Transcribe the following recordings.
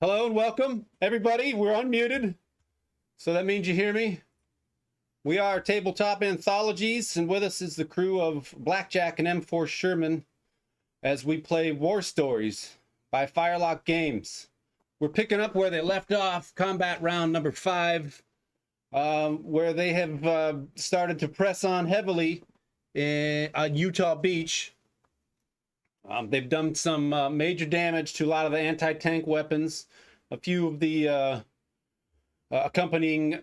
Hello and welcome, everybody. We're unmuted, so that means you hear me. We are Tabletop Anthologies, and with us is the crew of Blackjack and M4 Sherman as we play War Stories by Firelock Games. We're picking up where they left off, combat round number 5, where they have started to press on heavily on Utah Beach. They've done some major damage to a lot of the anti-tank weapons. A few of the accompanying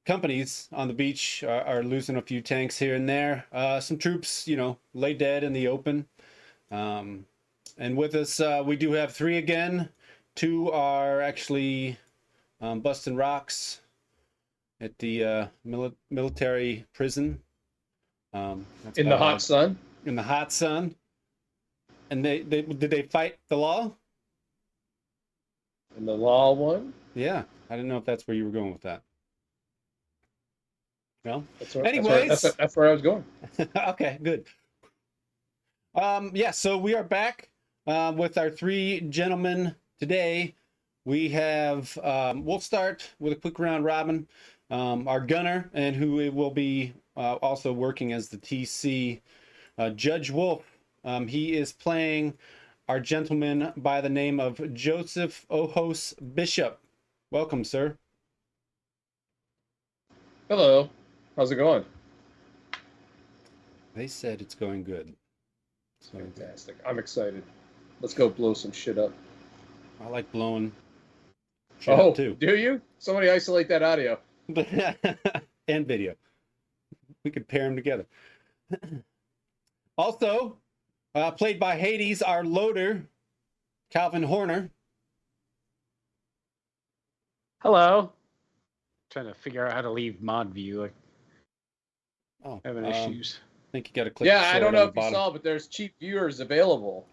companies on the beach are losing a few tanks here and there. Some troops, lay dead in the open. And with us, we do have 3 again. 2 are actually busting rocks at the military prison. In the hot sun? In the hot sun. And did they fight the law? And the law won? Yeah, I didn't know if that's where you were going with that. No. Anyways, that's where I was going. Okay, good. Yeah, so we are back with our 3 gentlemen today. We have we'll start with a quick round robin. Our gunner, and who will be also working as the TC, Judge Wolf. He is playing our gentleman by the name of Joseph Ojos Bishop. Welcome, sir. Hello. How's it going? They said it's going good. So, fantastic. I'm excited. Let's go blow some shit up. I like blowing shit up too. Do you? Somebody isolate that audio. And video. We could pair them together. Also, played by Hades, our loader, Calvin Horner. Hello. Trying to figure out how to leave mod view. Having issues. I think you got to click. Yeah, I don't know if you saw, but there's cheap viewers available.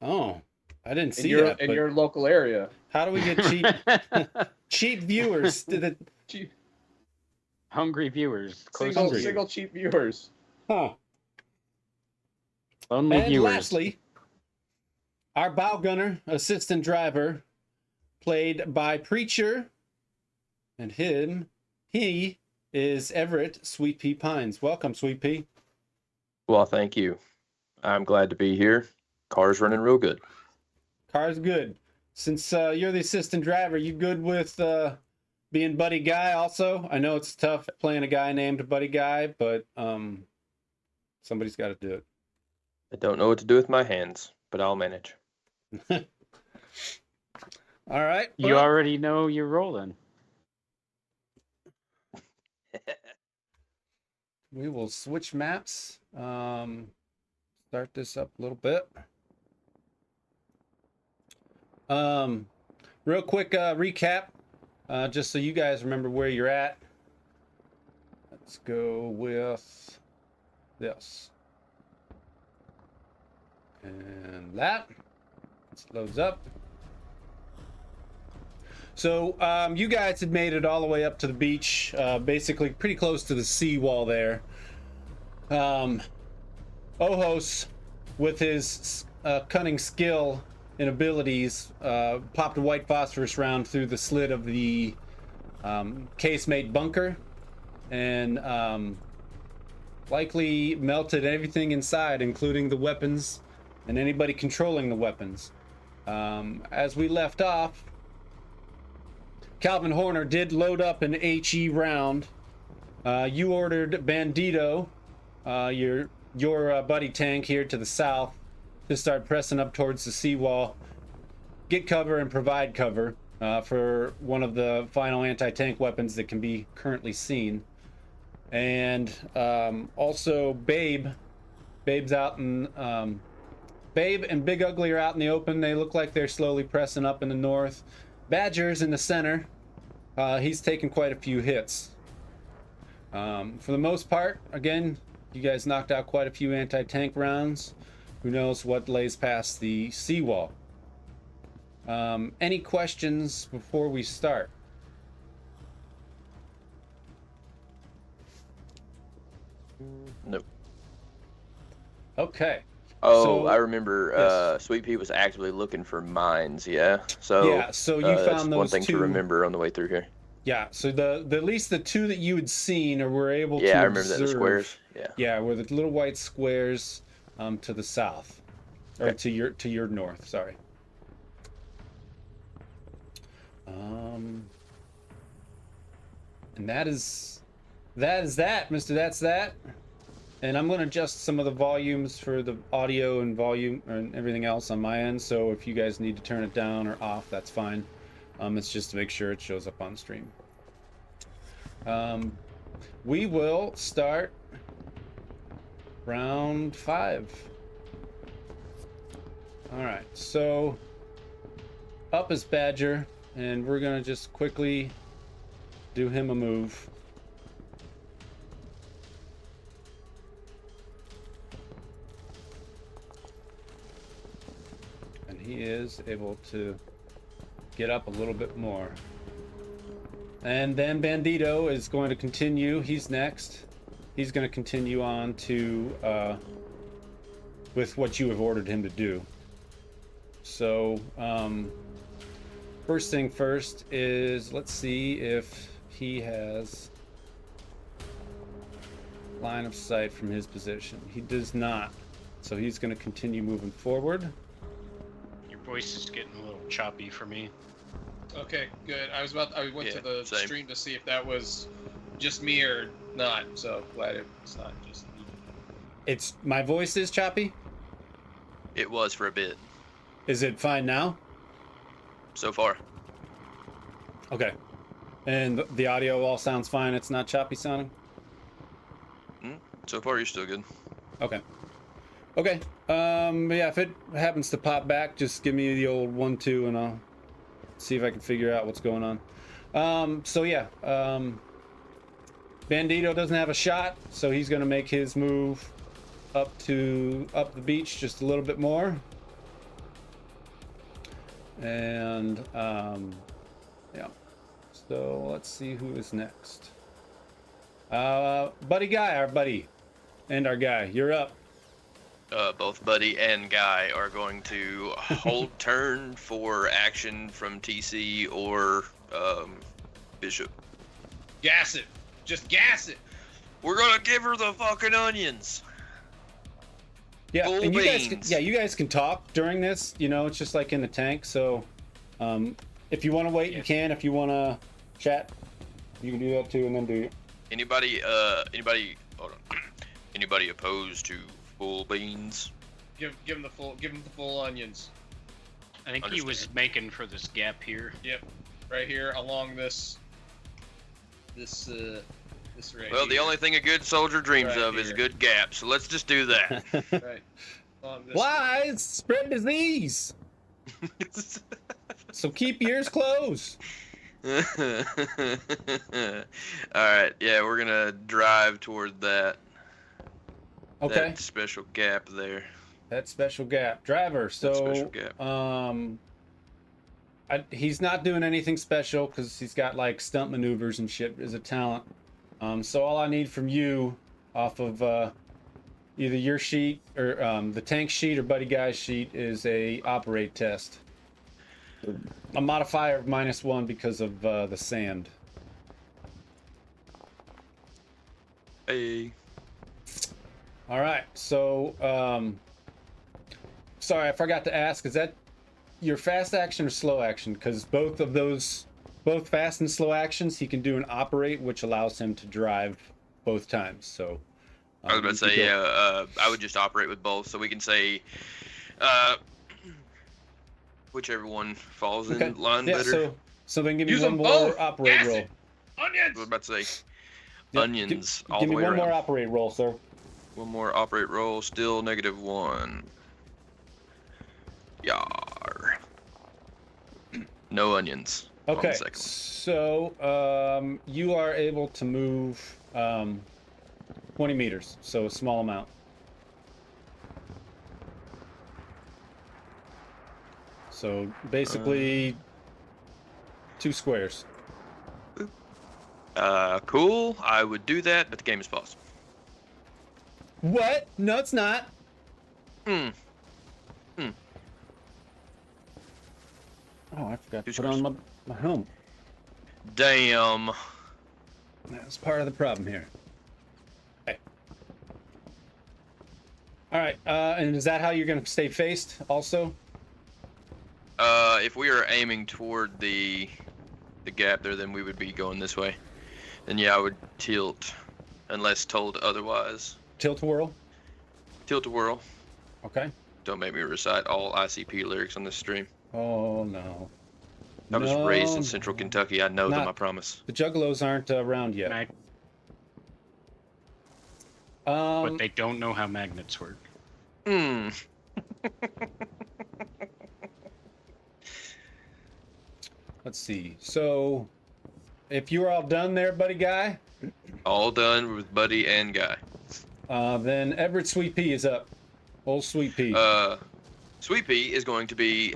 Oh, I didn't see that in your local area. How do we get cheap cheap viewers? Hungry viewers. Single cheap viewers. Huh. Only and viewers. Lastly, our bow gunner, assistant driver, played by Preacher, and he is Everett Sweet Pea Pines. Welcome, Sweet Pea. Well, thank you. I'm glad to be here. Car's running real good. Car's good. Since you're the assistant driver, you good with being Buddy Guy also? I know it's tough playing a guy named Buddy Guy, but somebody's got to do it. I don't know what to do with my hands, but I'll manage. All right. You already know you're rolling. We will switch maps. Start this up a little bit. Real quick recap, just so you guys remember where you're at. Let's go with this. And that. It loads up. So you guys had made it all the way up to the beach, basically pretty close to the seawall there. Ojos, with his cunning skill and abilities, popped a white phosphorus round through the slit of the casemate bunker and likely melted everything inside, including the weapons and anybody controlling the weapons. As we left off, Calvin Horner did load up an HE round. You ordered Bandito, your buddy tank here to the south, to start pressing up towards the seawall, get cover and provide cover for one of the final anti-tank weapons that can be currently seen. And also Babe's out in Babe and Big Ugly are out in the open. They look like they're slowly pressing up in the north. Badger's in the center. He's taken quite a few hits. For the most part, again, you guys knocked out quite a few anti-tank rounds. Who knows what lays past the seawall? Any questions before we start? Nope. Okay. Oh, I remember. yes. Sweet Pea was actively looking for mines. Yeah. So Yeah, so you that's found one those thing to two. remember on the way through here. Yeah, so the at least the two that you had seen or were able Yeah, to I remember that in the observe. squares. Yeah. Yeah, were the little white squares to the south, or Okay. to your north. Sorry. And that is that, Mister. That's that. And I'm going to adjust some of the volumes for the audio and volume and everything else on my end. So if you guys need to turn it down or off, that's fine. It's just to make sure it shows up on stream. We will start round 5. All right, so up is Badger, and we're gonna just quickly do him a move. And he is able to get up a little bit more. And then Bandito is going to continue. He's next. He's going to continue on to with what you have ordered him to do. So first thing first is, let's see if he has line of sight from his position. He does not. So he's going to continue moving forward. Your voice is getting a little choppy for me. Okay, good. I went to the same. stream to see if that was just me or not. So glad it's not just me. It's my voice is choppy. It was for a bit. Is it fine now? So far. Okay. And the audio all sounds fine. It's not choppy sounding. So far, you're still good. Okay. Okay. Yeah, if it happens to pop back, just give me the old 1-2 and I'll see if I can figure out what's going on. So yeah, Bandito doesn't have a shot, so he's gonna make his move up the beach just a little bit more. And yeah. So let's see who is next. Buddy Guy, our buddy, and our guy, you're up. Both Buddy and Guy are going to hold turn for action from TC or Bishop. Gas it. Just gas it. We're gonna give her the fucking onions. Yeah, Full and beans. you guys can talk during this. You know, it's just like in the tank. So, if you want to wait, you can. If you want to chat, you can do that too, and then do it. Anybody hold on. Anybody opposed to full beans? Give him the full onions. I think he was making for this gap here. Yep, right here along this right. Well, the here. only thing a good soldier dreams Right of is a here. good gap, so let's just do that. Right. Along this Lies spread disease. So keep your ears closed. Alright, yeah, we're gonna drive toward that. Okay. That special gap there. That special gap. Driver, so special gap. he's not doing anything special because he's got like stunt maneuvers and shit as a talent. So all I need from you off of either your sheet or the tank sheet or Buddy Guy's sheet is a operate test. A modifier of -1 because of the sand. Hey. All right, so sorry, I forgot to ask, is that your fast action or slow action? Because both fast and slow actions, he can do an operate, which allows him to drive both times. So I was about to say, yeah, I would just operate with both, so we can say whichever one falls in line better. So then give me Use one them more both. operate Gas roll. it. I Onions. was about to say Yep, onions all give the me way one around. more operate roll, sir. One more operate roll, still -1. Yar. No onions. on the Okay, second one. so you are able to move 20 meters, so a small amount. So basically 2 squares. Cool. I would do that, but the game is paused. What? No, it's not. Hmm. Hmm. Oh, I forgot to Two put on my helmet. Damn. That's part of the problem here. Okay. All right, and is that how you're going to stay faced also? If we are aiming toward the gap there, then we would be going this way. Then yeah, I would tilt, unless told otherwise. Tilt whirl? Tilt to whirl. Okay. Don't make me recite all ICP lyrics on this stream. Oh, no. I was No, raised in Central Kentucky. I know them, I promise. The Juggalos aren't around yet. But they don't know how magnets work. Hmm. Let's see. So, if you're all done there, buddy guy, All done with Buddy and Guy. then Everett Sweet Pea is up. Old Sweet Pea. Sweet Pea is going to be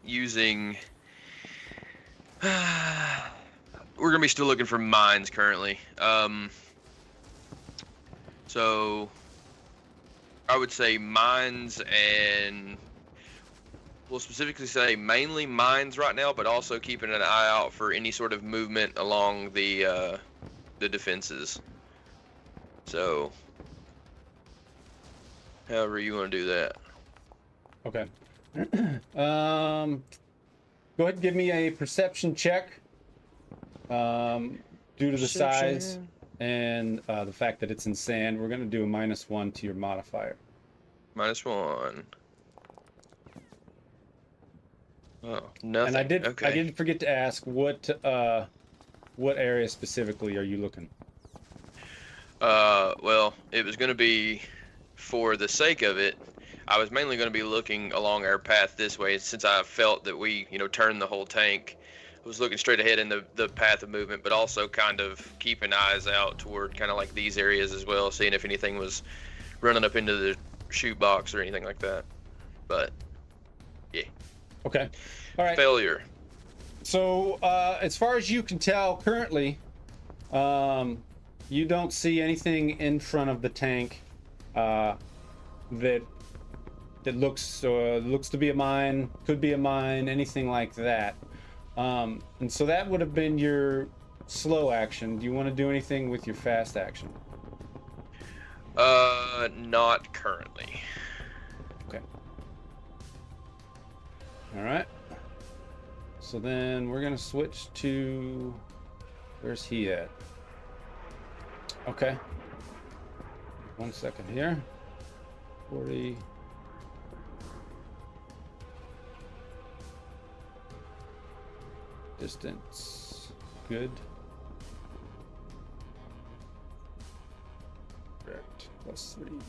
using. We're gonna be still looking for mines currently. So I would say mines, and we'll specifically say mainly mines right now, but also keeping an eye out for any sort of movement along the defenses. So however you want to do that. Okay. Go ahead and give me a perception check. Due to the size and the fact that it's in sand, we're going to do a -1 to your modifier. -1. Oh, nothing. And Okay. I did forget to ask what area specifically are you looking? Well, it was going to be, for the sake of it, I was mainly going to be looking along our path this way, since I felt that we, turned the whole tank. I was looking straight ahead in the path of movement, but also kind of keeping eyes out toward kind of like these areas as well, seeing if anything was running up into the shoe box or anything like that. But, yeah. Okay. All right. Failure. So, as far as you can tell currently, you don't see anything in front of the tank that looks to be a mine, could be a mine, anything like that. And so that would have been your slow action. Do you want to do anything with your fast action? Not currently. Okay. All right. So then we're gonna switch to, where's he at? Okay. 1 second here. 40. Distance. Good. Correct. +3.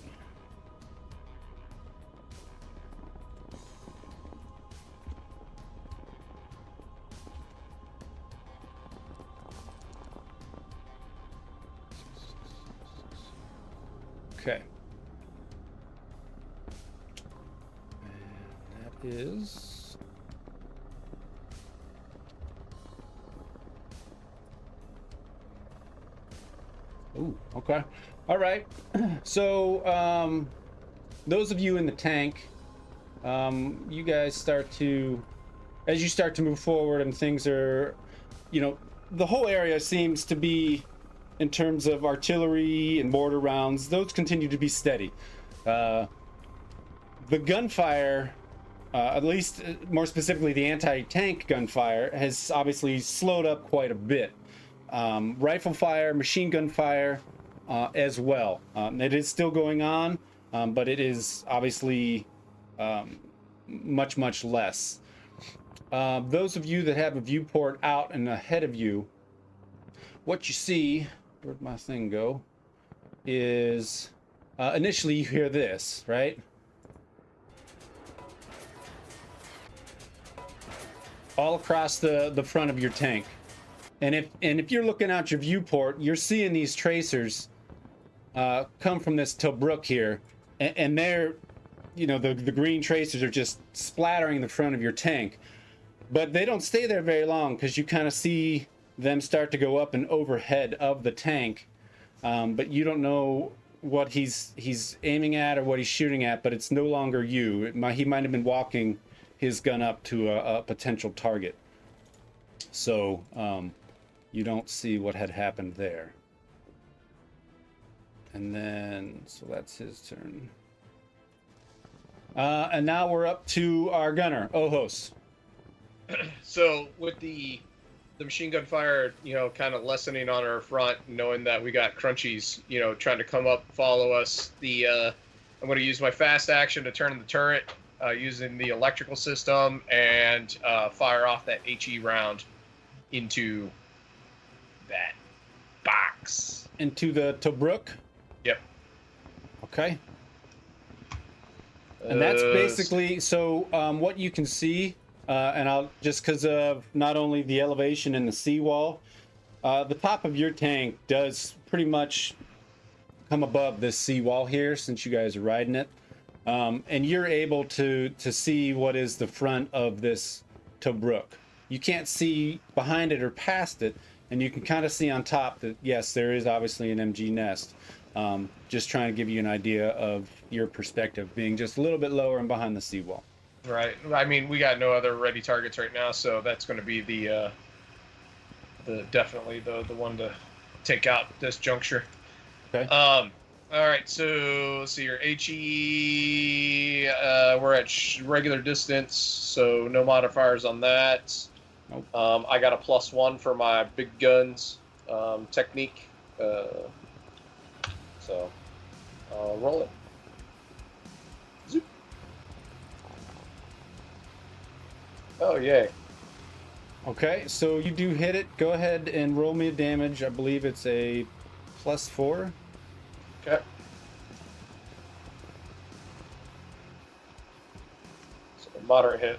Okay. And that is... Ooh, okay. All right. So, those of you in the tank, you guys start to, as you start to move forward and things are, the whole area seems to be, in terms of artillery and mortar rounds, those continue to be steady. The gunfire, at least more specifically the anti-tank gunfire, has obviously slowed up quite a bit. Rifle fire, machine gun fire, as well. It is still going on, but it is obviously much, much less. Those of you that have a viewport out and ahead of you, what you see, where'd my thing go, is initially you hear this, right? All across the front of your tank. And if you're looking out your viewport, you're seeing these tracers come from this Tobruk here, and they're, the green tracers are just splattering the front of your tank. But they don't stay there very long, because you kind of see them start to go up and overhead of the tank, but you don't know what he's aiming at or what he's shooting at, but it's no longer you. He might have been walking his gun up to a potential target. So you don't see what had happened there. And then, so that's his turn. And now we're up to our gunner, Ojos. So with the machine gun fire, kind of lessening on our front, knowing that we got crunchies, trying to come up, follow us. I'm going to use my fast action to turn the turret using the electrical system and fire off that HE round into that box. Into the Tobruk? Yep. Okay. And that's basically, so what you can see, and I'll just because of not only the elevation and the seawall, the top of your tank does pretty much come above this seawall here since you guys are riding it. And you're able to see what is the front of this Tobruk. You can't see behind it or past it, and you can kind of see on top that, yes, there is obviously an MG nest. Just trying to give you an idea of your perspective, being just a little bit lower and behind the seawall. Right. I mean, we got no other ready targets right now, so that's going to be the definitely the one to take out this juncture. Okay. All right. So let's see here. HE. We're at regular distance, so no modifiers on that. Nope. I got a +1 for my big guns technique. So roll it. Zoop. Oh, yay. Okay, so you do hit it. Go ahead and roll me a damage. I believe it's a +4. Okay. So moderate hit.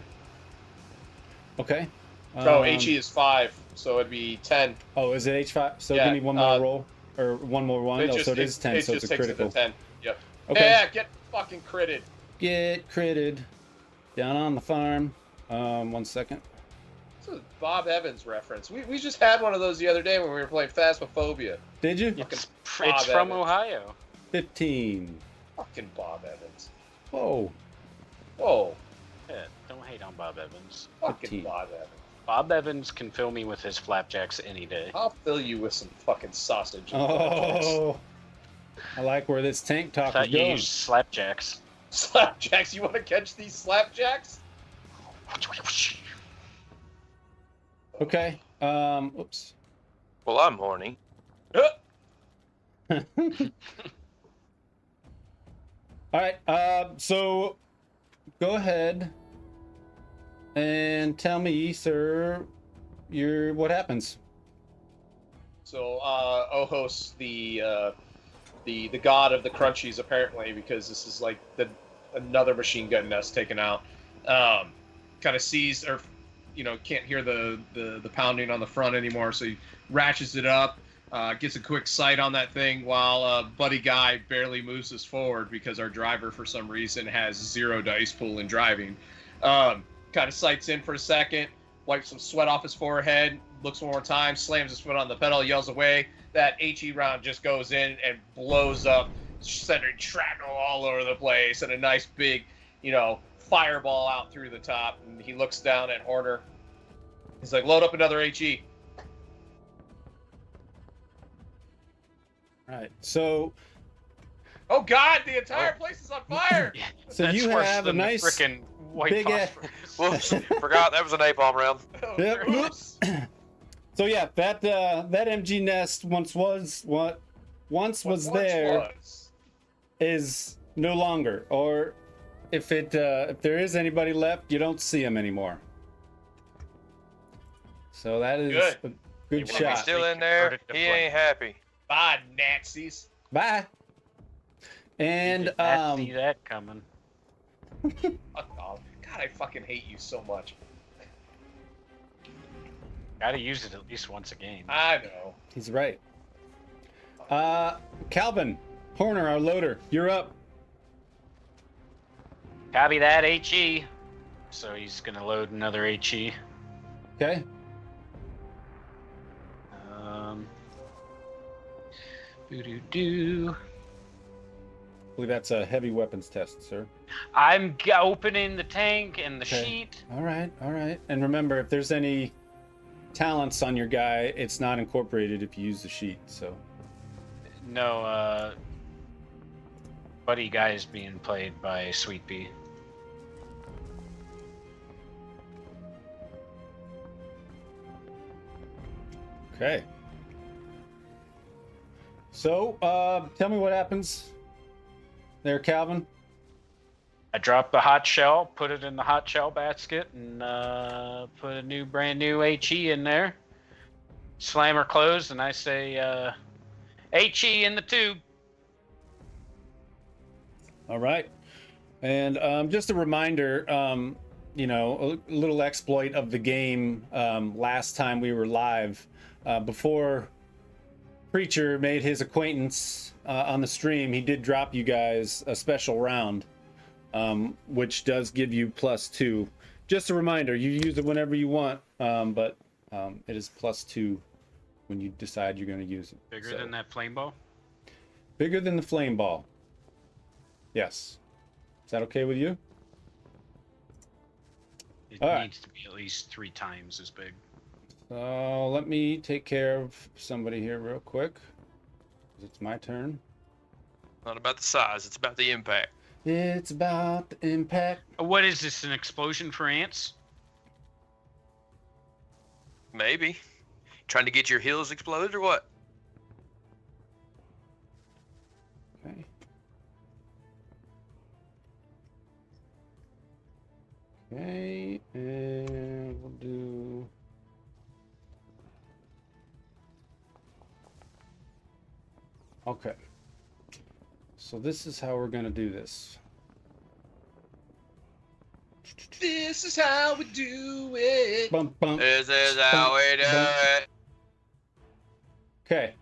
Okay. HE is 5, so it'd be 10. Oh, is it H5? So Yeah, give me one more roll. Or one more one. So it is 10, so it's a critical. 10. Yep. Okay. Yeah, get fucking critted. Get critted. Down on the farm. 1 second. This is a Bob Evans reference. We just had one of those the other day when we were playing Phasmophobia. Did you? Fucking It's from Evans. Ohio. 15. Fucking Bob Evans. Whoa. Whoa. Yeah, don't hate on Bob Evans. Fucking 15. Bob Evans. Bob Evans can fill me with his flapjacks any day. I'll fill you with some fucking sausage. and Oh. I like where this tank I talk thought is you going. used slapjacks. Slapjacks. You want to catch these slapjacks? Okay. Oops. Well, I'm horny. All right. So go ahead and tell me, sir, what happens. So Ojos, the god of the crunchies, apparently, because this is like another machine gun nest taken out. Kind of sees, or can't hear the pounding on the front anymore, so he ratchets it up, gets a quick sight on that thing, while buddy guy barely moves us forward because our driver for some reason has 0 dice pool in driving. Kind of sights in for a second, wipes some sweat off his forehead, looks one more time, slams his foot on the pedal, yells away. That HE round just goes in and blows up, centered shrapnel all over the place, and a nice big, fireball out through the top. And he looks down at Horner. He's like, load up another HE. All right. So Oh God, the entire place is on fire. So That's you worse have a than the nice frickin' white big phosphorus. Whoops, forgot that was a napalm round. Oh, Yep. gross. So yeah, that MG nest once was there is no longer, or if there is anybody left, you don't see him anymore. So that is Good. a good If he's shot. still in there, he ain't happy. Bye, Nazis. Bye. And Did not see that coming. Fuck off. God, I fucking hate you so much. Gotta use it at least once a game. I know. he's right. Calvin Horner, our loader, you're up. Copy that, HE. So he's gonna load another HE. Okay. Doo-doo-doo. believe that's a heavy weapons test, sir. I'm opening the tank and the sheet. All right. And remember, if there's any talents on your guy, it's not incorporated if you use the sheet, so. No, buddy guy is being played by Sweet Pea. Okay. So, tell me what happens there, Calvin. I dropped the hot shell, put it in the hot shell basket, and put a brand new HE in there. Slam her closed, and I say, HE in the tube. All right. And just a reminder, you know, a little exploit of the game last time we were live. Before Preacher made his acquaintance on the stream, he did drop you guys a special round, which does give you +2. Just a reminder, you use it whenever you want, but it is +2 when you decide you're going to use it. Bigger than that flame ball? Bigger than the flame ball. Yes. Is that okay with you? It All needs to be at least 3 times as big. So let me take care of somebody here real quick. It's my turn. Not about the size, it's about the impact. It's about the impact. What is this, an explosion for ants? Maybe. Trying to get your heels exploded or what? Okay. Okay, and we'll do... Okay. So this is how we're gonna do this. This is how we do it. Bump, bump. This is how we do it. Okay.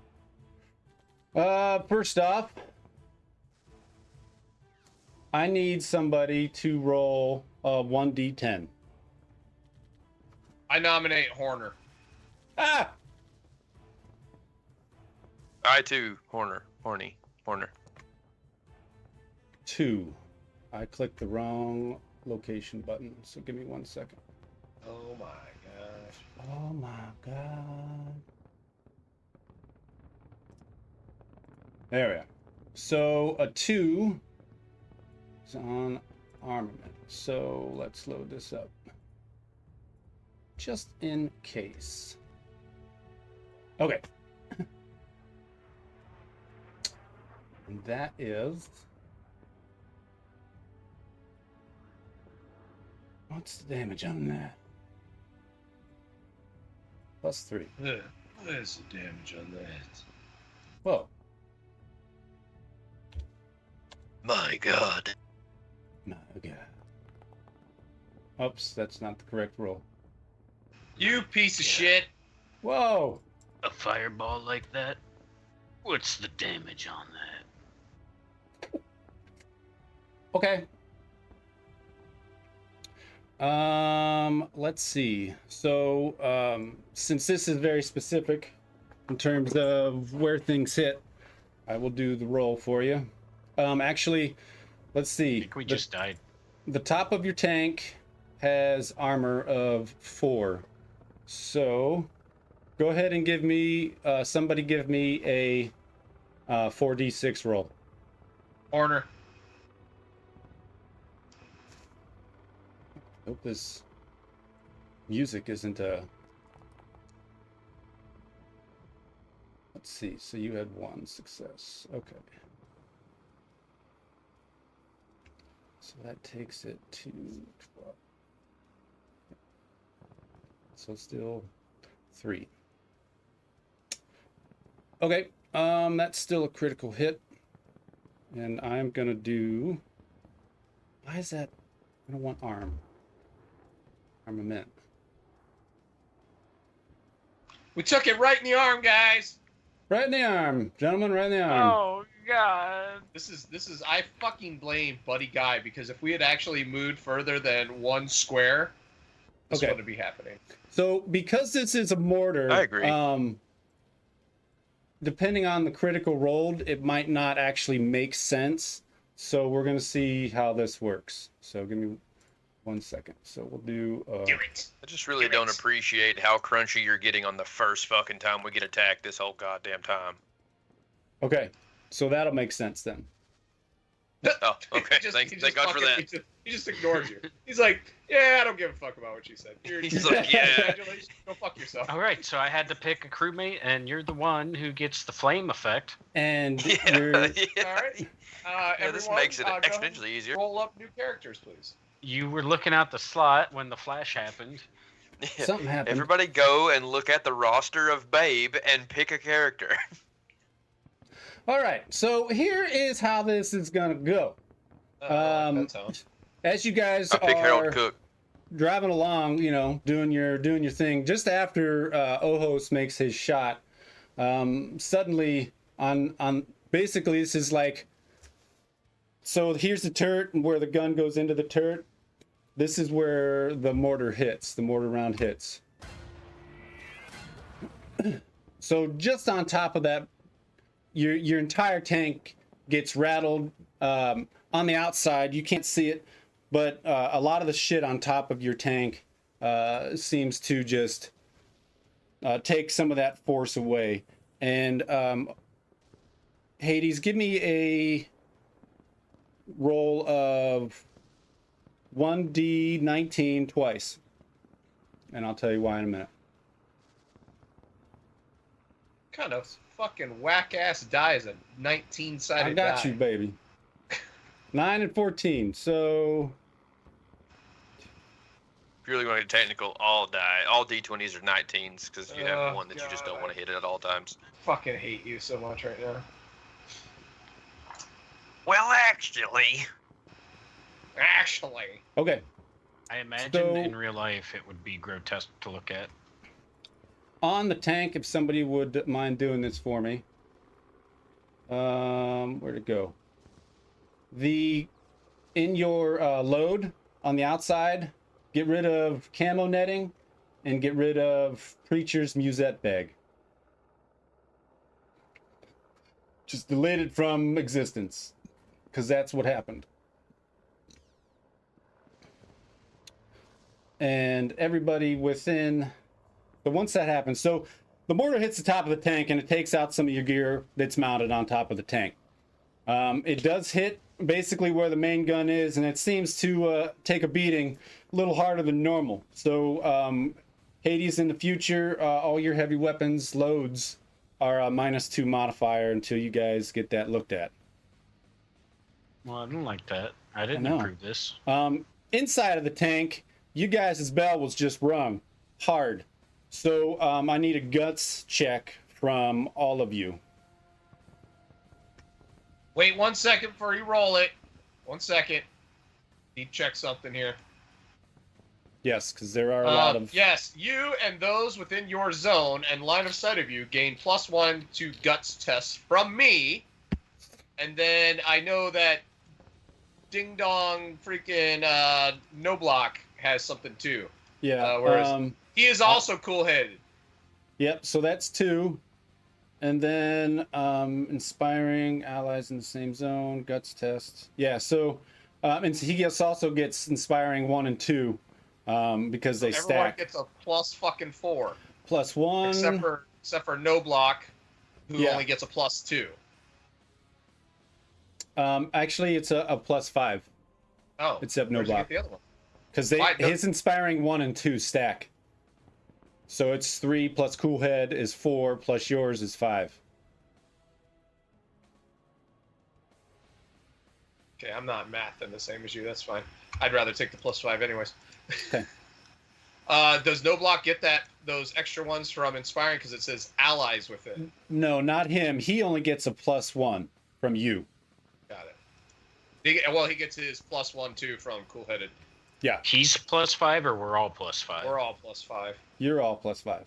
First off, I need somebody to roll 1d10. I nominate Horner. Ah! I too, Horner. 2. I clicked the wrong location button, so give me 1 second. Oh my gosh. Oh my god. There we are. So a 2 is on armament. So let's load this up. Just in case. Okay. And that is... What's the damage on that? +3. Where's the damage on that? Whoa. My God. My god. Oops, that's not the correct roll. You piece of shit. Whoa! A fireball like that? What's the damage on that? Okay. Let's see. So, since this is very specific in terms of where things hit, I will do the roll for you. Actually, let's see. I think we just died. The top of your tank has armor of 4. So, go ahead and give me, somebody give me a 4d6 roll. Horner. Hope this music isn't a... Let's see, so you had 1 success. Okay. So that takes it to 12. So still 3. Okay, that's still a critical hit. And I'm gonna do... Why is that? I don't want arm. Armament. We took it right in the arm, guys. Right in the arm, gentlemen, right in the arm. Oh God! This is I fucking blame Buddy Guy, because if we had actually moved further than 1 square, this Okay. wouldn't be happening. So because this is a mortar, I agree. Depending on the critical rolled, it might not actually make sense So we're gonna see how this works. So give me 1 second. So we'll do. Do it. I just really don't appreciate how crunchy you're getting on the first fucking time we get attacked this whole goddamn time. Okay, so that'll make sense then. Oh, okay. Thank God for that. He just ignored you. He's like, yeah, I don't give a fuck about what you said. He's like, yeah. Congratulations. Go fuck yourself. All right, so I had to pick a crewmate, and you're the one who gets the flame effect. And Yeah, you're yeah. All right. Yeah, this Everyone, makes it go ahead and exponentially easier. Roll up new characters, please. You were looking out the slot when the flash happened. Yeah. something happened. Everybody go and look at the roster of Babe and pick a character. All right, so here is how this is gonna go. That's how. As you guys I pick Harold are Cook. driving along, you know, doing your thing, just after Ojos makes his shot, suddenly on basically this is like, so here's the turret and where the gun goes into the turret. This is where the mortar round hits. So just on top of that, your entire tank gets rattled. On the outside, you can't see it, but a lot of the shit on top of your tank seems to just take some of that force away. And Hades, give me a roll of 1d19 twice, and I'll tell you why in a minute. Kind of fucking whack ass die is a 19-sided die. I got you, baby. 9 and 14. So If you're really going to get technical, all D20s are 19s because you have one that you just don't want to hit it at all times. Fucking hate you so much right now. Well, actually. okay. I imagine So- in real life it would be grotesque to look at. On the tank, if somebody would mind doing this for me. Where'd it go? In your load on the outside, get rid of camo netting and get rid of Preacher's musette bag. Just delete it from existence, because that's what happened. And everybody within... So once that happens, so the mortar hits the top of the tank and it takes out some of your gear that's mounted on top of the tank. It does hit basically where the main gun is, and it seems to take a beating a little harder than normal. So Hades, in the future, all your heavy weapons loads are a -2 modifier until you guys get that looked at. Well, I don't like that. I didn't know. approve this. Inside of the tank, you guys' bell was just rung hard. So I need a guts check from all of you. Wait 1 second before you roll it. 1 second. Need to check something here. Yes, because there are a lot of... Yes, you and those within your zone and line of sight of you gain +1 to guts tests from me. And then I know that Ding Dong freaking Knoblauch has something too. Yeah, whereas he is also cool-headed. Yep, so that's 2. And then inspiring allies in the same zone, guts test. Yeah, so and he also gets inspiring 1 and 2 because they Everyone stack. gets a +4. +1. Except for Knoblauch, who only gets a +2. Actually, it's a +5. Oh, except where'd you Knoblauch. get the other one? Because Why? his inspiring 1 and 2 stack. So it's 3 plus cool head is 4 plus yours is 5. Okay, I'm not mathing the same as you. That's fine. I'd rather take the +5 anyways. Okay. Does Knoblauch get those extra ones from inspiring because it says allies with it? No, not him. He only gets a +1 from you. Got it. He gets his +1 too from cool-headed. Yeah. He's +5, or we're all +5? We're all +5. You're all +5.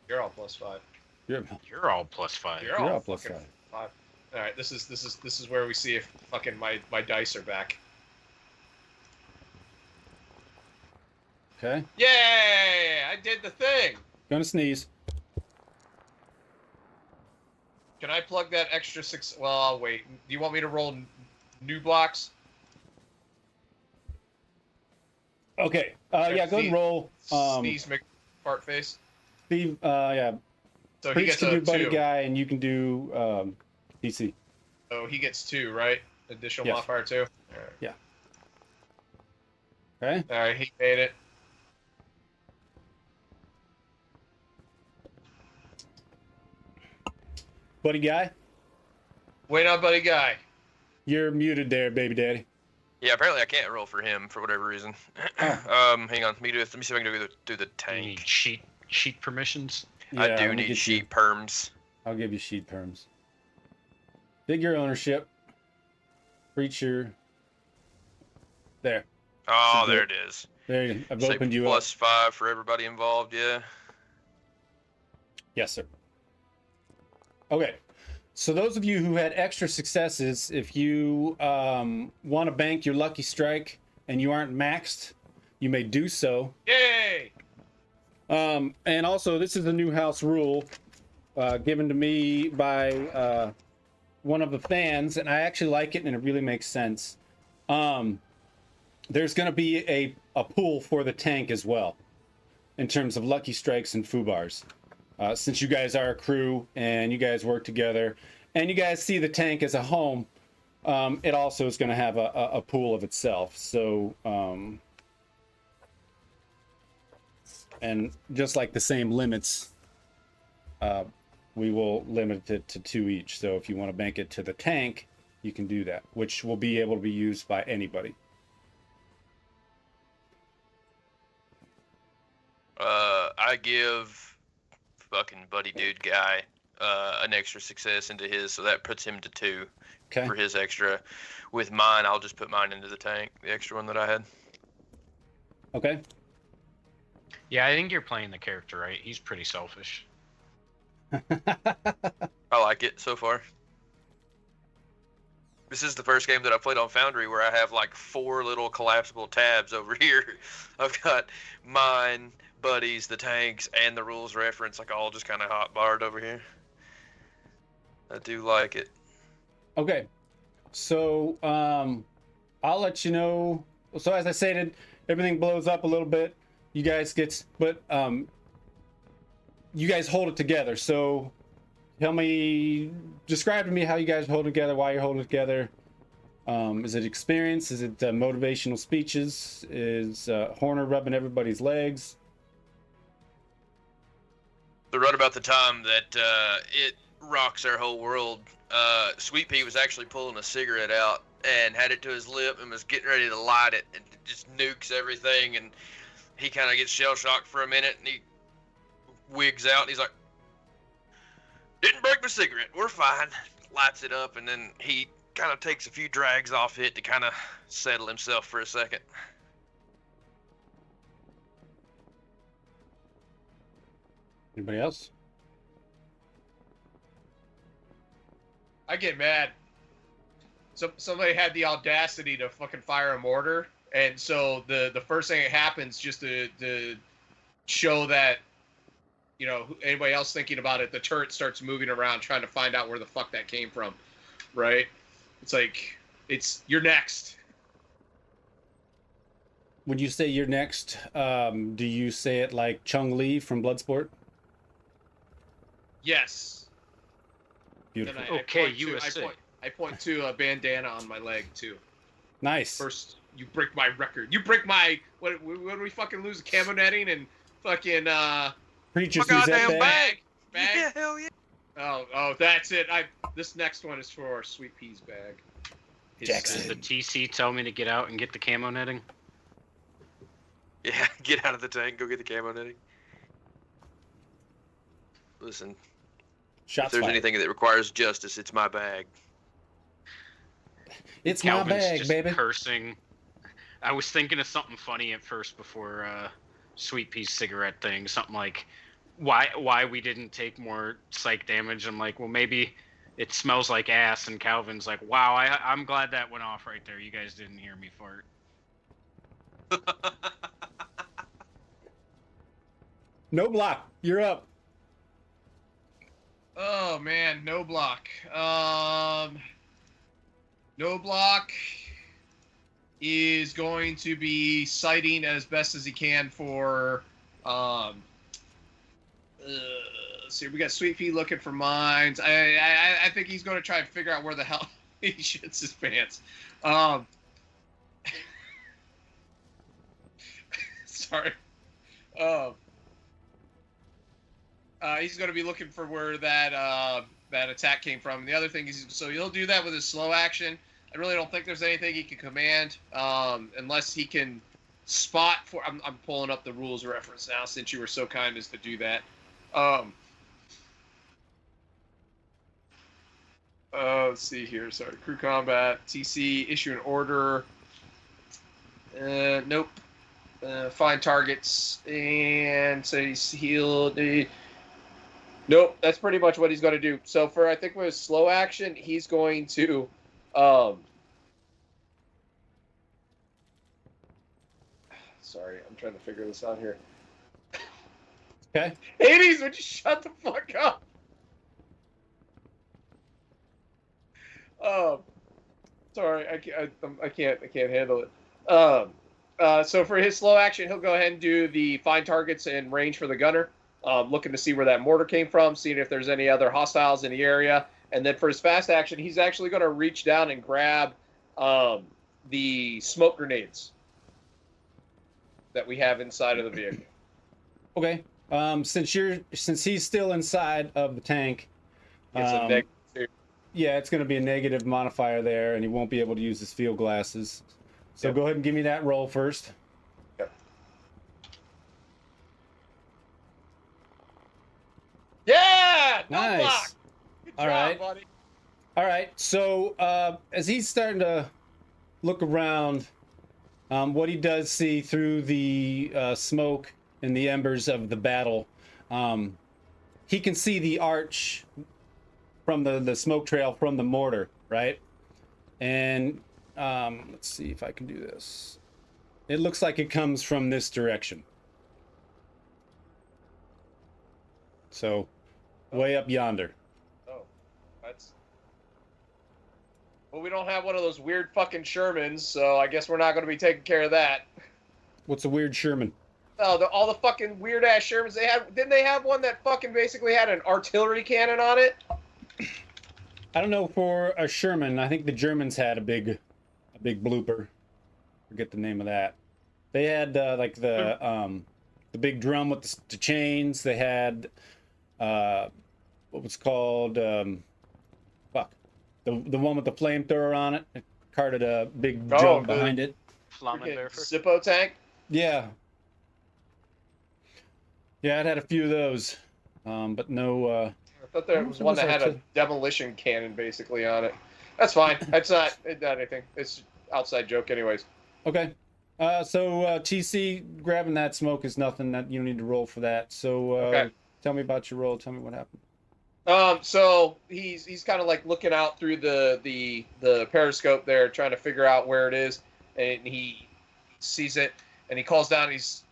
You're all +5. You're all +5. You're all all plus fucking 5. All right, this is where we see if fucking my dice are back. Okay. Yay! I did the thing. Gonna sneeze. Can I plug that extra 6? Well, I'll wait. Do you want me to roll new blocks. Okay. Yeah, go ahead and roll. Steve's part face. Steve, yeah. So he Preach gets can a do buddy 2. guy, and you can do DC. Oh, he gets 2, right? Additional Yes. modifier 2. All right. Yeah. Okay. All right, he made it. Buddy guy, Wait on buddy guy. you're muted there, baby daddy. Yeah, apparently I can't roll for him for whatever reason. Oh. Hang on. Let me see if I can do the You need tank. sheet permissions. Yeah, I let do me need get you- sheet perms. I'll give you sheet perms. Figure ownership. Preacher. There. Oh, So there good. it is. There you I've Say opened you up. +5 for everybody involved, yeah. Yes, sir. Okay. So those of you who had extra successes, if you want to bank your lucky strike and you aren't maxed, you may do so. Yay! And also, this is a new house rule given to me by one of the fans, and I actually like it, and it really makes sense. There's going to be a pool for the tank as well, in terms of lucky strikes and foobars. Since you guys are a crew and you guys work together, and you guys see the tank as a home, it also is going to have a pool of itself. So, and just like the same limits, we will limit it to 2 each. So if you want to bank it to the tank, you can do that, which will be able to be used by anybody. I give fucking buddy dude guy an extra success into his, so that puts him to 2 Okay. for his extra. With mine, I'll just put mine into the tank, the extra one that I had. Okay. Yeah, I think you're playing the character right. He's pretty selfish. I like it so far. This is the first game that I played on Foundry where I have like 4 little collapsible tabs over here. I've got mine, buddies, the tanks, and the rules reference, like all just kind of hot barred over here. I do like it. Okay. So I'll let you know. So as I stated, everything blows up a little bit. You guys but you guys hold it together. So describe to me how you guys hold it together, why you're holding it together. Is it experience? Is it motivational speeches? Is Horner rubbing everybody's legs? So right about the time that it rocks our whole world, Sweet Pea was actually pulling a cigarette out and had it to his lip and was getting ready to light it, and it just nukes everything, and he kind of gets shell-shocked for a minute, and he wigs out, and he's like, "Didn't break my cigarette, we're fine." Lights it up, and then he kind of takes a few drags off it to kind of settle himself for a second. Anybody else? I get mad. Somebody had the audacity to fucking fire a mortar, and so the first thing that happens, just to show that, you know, anybody else thinking about it, the turret starts moving around trying to find out where the fuck that came from, right? It's like, you're next. When you say you're next, do you say it like Chung Li from Bloodsport? Yes. Beautiful. Then Okay, USA. I point to a bandana on my leg too. Nice. First, you break my record. You break my what do we fucking lose? Camo netting and fucking Preacher My sees that goddamn bag. bag. Yeah, hell yeah. Oh, that's it. This next one is for Sweet Pea's bag. His Jackson. bag. Did the TC tell me to get out and get the camo netting? Yeah, get out of the tank, go get the camo netting. Listen, Shots if there's fired. anything that requires justice, it's my bag. It's Calvin's my bag, just baby. cursing. I was thinking of something funny at first before Sweet Pea's cigarette thing. Something like, why we didn't take more psych damage. I'm like, well, maybe it smells like ass. And Calvin's like, wow, I'm glad that went off right there. You guys didn't hear me fart. Knoblauch, you're up. Oh man, no block. Knoblauch is going to be sighting as best as he can for. Let's see, we got Sweet Pea looking for mines. I think he's going to try and figure out where the hell he shits his pants. Sorry. He's going to be looking for where that attack came from. And the other thing is, so he'll do that with his slow action. I really don't think there's anything he can command unless he can spot for. I'm pulling up the rules reference now since you were so kind as to do that. Let's see here. Sorry, crew combat, TC, issue an order. Nope. Find targets and so he's healed. Nope, that's pretty much what he's going to do. So I think with his slow action, he's going to. Sorry, I'm trying to figure this out here. Okay. Hades, would you shut the fuck up? Sorry, I can't handle it. So for his slow action, he'll go ahead and do the find targets and range for the gunner. Looking to see where that mortar came from, seeing if there's any other hostiles in the area. And then for his fast action, he's actually going to reach down and grab the smoke grenades that we have inside of the vehicle. Okay. Since he's still inside of the tank, It's a negative. yeah, it's going to be a negative modifier there, and he won't be able to use his field glasses. So go ahead and give me that roll first. Yep. Yeah! Nice. Knoblauch! Good All job, right. buddy. All right. So as he's starting to look around, what he does see through the smoke and the embers of the battle, he can see the arch from the smoke trail from the mortar, right? And let's see if I can do this. It looks like it comes from this direction. So, way up yonder. Oh, that's... Well, we don't have one of those weird fucking Shermans, so I guess we're not going to be taking care of that. What's a weird Sherman? Oh, all the fucking weird-ass Shermans they had... Didn't they have one that fucking basically had an artillery cannon on it? I don't know for a Sherman. I think the Germans had a big blooper. Forget the name of that. They had like the big drum with the chains. They had what was called the one with the flamethrower on it. It carted a big drum behind it. Zippo tank. Yeah. Yeah, it had a few of those, but no. I thought there was one that had a demolition cannon basically on it. That's fine. It's not anything. It's outside joke anyways. Okay. So TC grabbing that smoke is nothing. That you don't need to roll for that. So okay. Tell me about your roll. Tell me what happened. So he's kind of like looking out through the periscope there, trying to figure out where it is, and he sees it, and he calls down. It's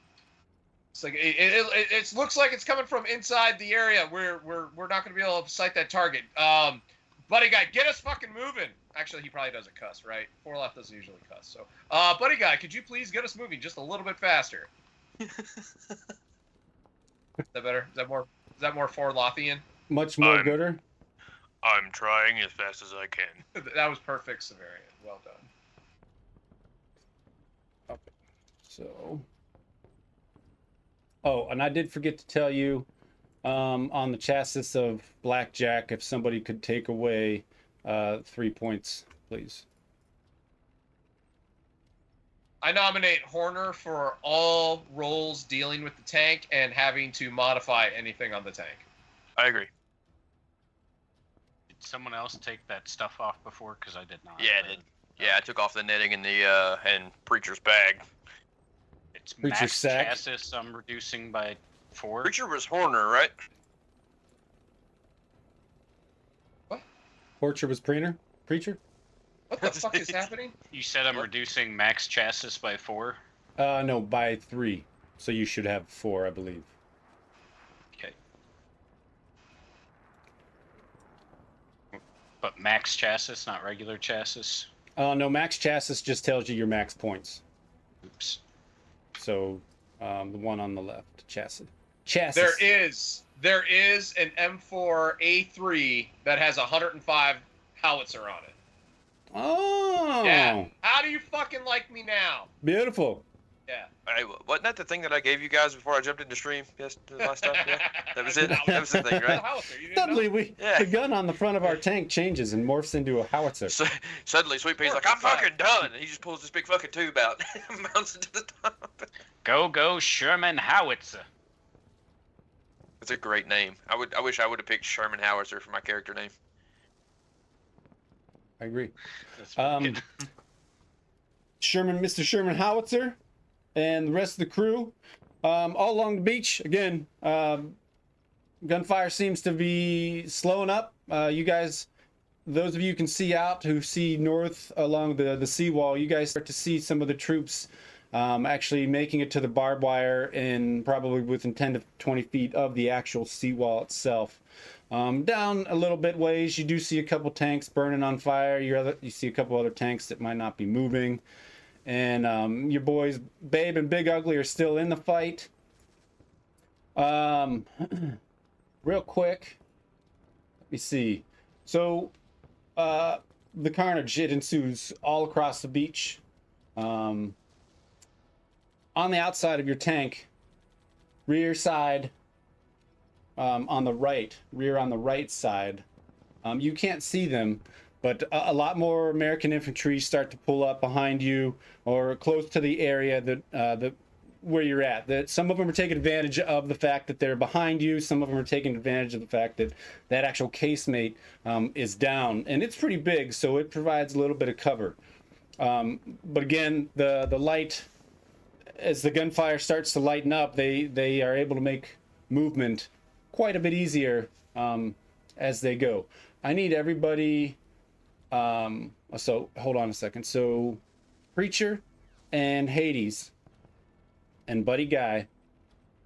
like it looks like it's coming from inside the area. We're not going to be able to sight that target. Buddy guy, get us fucking moving. Actually, he probably doesn't cuss, right? Forlath doesn't usually cuss. So, buddy guy, could you please get us moving just a little bit faster? Is that better? Is that more Forlathian? Much more gooder. I'm trying as fast as I can. That was perfect, Severian. Well done. Okay. So. Oh, and I did forget to tell you, on the chassis of Blackjack, if somebody could take away 3 points, please. I nominate Horner for all roles dealing with the tank and having to modify anything on the tank. I agree. Did someone else take that stuff off before? Because I did not. Yeah, I did. Yeah, I took off the netting and the and Preacher's bag. It's Preacher's max sack. chassis. I'm reducing by 4. Preacher was Horner, right? Porcher was Preacher? What the fuck is happening? You said I'm reducing max chassis by 4. No, by 3. So you should have 4, I believe. Okay. But max chassis, not regular chassis. No, max chassis just tells you your max points. Oops. So, the one on the left, chassis. There is an M4A3 that has 105 howitzer on it. Oh. Yeah. How do you fucking like me now? Beautiful. Yeah. Hey, wasn't that the thing that I gave you guys before I jumped into stream? Yes, the last time. Yeah, that was it. That was the thing, right? Suddenly, Yeah. the gun on the front of our tank changes and morphs into a howitzer. So, suddenly, Sweet Pea's like, I'm fucking done, and he just pulls this big fucking tube out, and mounts it to the top. Go Sherman Howitzer. It's a great name. I wish I would have picked Sherman Howitzer for my character name. I agree. That's wicked. Mr. Sherman Howitzer, and the rest of the crew, all along the beach. Again, gunfire seems to be slowing up. You guys, those of you who can see out, who see north along the seawall, you guys start to see some of the troops actually making it to the barbed wire and probably within 10 to 20 feet of the actual seawall itself. Down a little bit ways, you do see a couple tanks burning on fire. You see a couple other tanks that might not be moving. And your boys, Babe and Big Ugly, are still in the fight. Real quick, let me see. So, the carnage, it ensues all across the beach. On the outside of your tank, rear side, on the right, rear on the right side, you can't see them, but a lot more American infantry start to pull up behind you or close to the area that where you're at. That some of them are taking advantage of the fact that they're behind you. Some of them are taking advantage of the fact that that actual casemate is down, and it's pretty big, so it provides a little bit of cover. But again, the light, as the gunfire starts to lighten up, they are able to make movement quite a bit easier as they go. I need everybody. So hold on a second. So Preacher and Hades and Buddy Guy,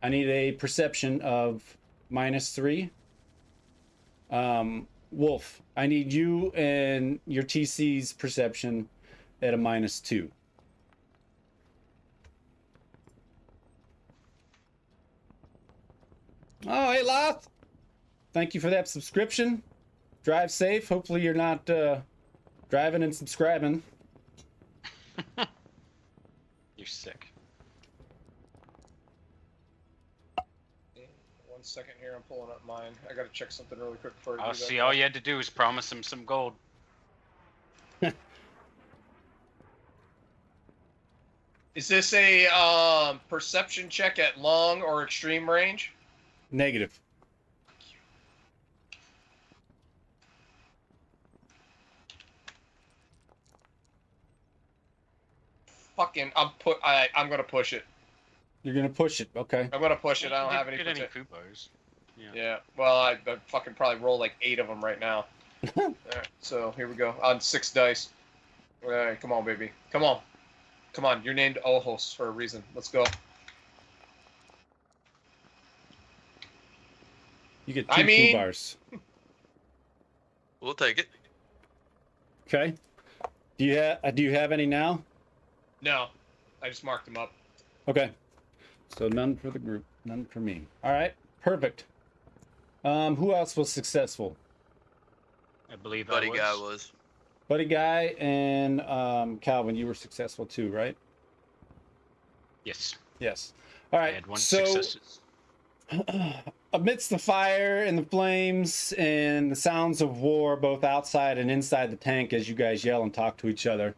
I need a perception of -3. Wolf, I need you and your TC's perception at a -2. Oh, hey, Loth. Thank you for that subscription. Drive safe. Hopefully you're not driving and subscribing. You're sick. 1 second here, I'm pulling up mine. I gotta check something really quick before I I'll do that. see. All you had to do was promise him some gold. Is this a perception check at long or extreme range? Negative. Fucking, I'm gonna push it. You're gonna push it, okay? I'm gonna push it. I don't have any. Get any food bars. Yeah. Well, I fucking probably roll like 8 of them right now. All right, so here we go on 6 dice. All right, come on, baby. Come on. Come on. You're named Ojos for a reason. Let's go. You get 2 food bars. We'll take it. Okay. Do you have any now? No, I just marked them up. Okay. So none for the group, none for me. All right. Perfect. Who else was successful? I believe Buddy I was. Guy was. Buddy Guy and Calvin, you were successful too, right? Yes. Yes. All I right. had 1 So success. amidst the fire and the flames and the sounds of war, both outside and inside the tank, as you guys yell and talk to each other,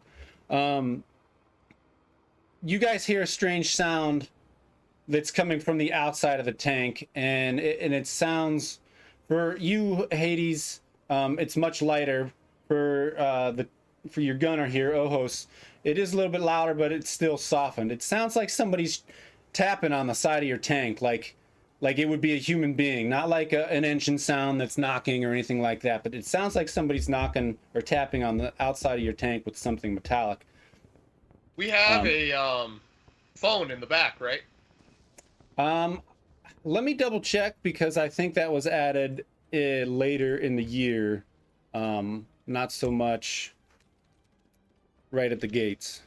you guys hear a strange sound that's coming from the outside of the tank, and it sounds, for you, Hades, it's much lighter. For your gunner here, Ojos, it is a little bit louder, but it's still softened. It sounds like somebody's tapping on the side of your tank, like it would be a human being, not like an engine sound that's knocking or anything like that, but it sounds like somebody's knocking or tapping on the outside of your tank with something metallic. We have a phone in the back, right? Let me double check, because I think that was added later in the year. Not so much. right at the gates.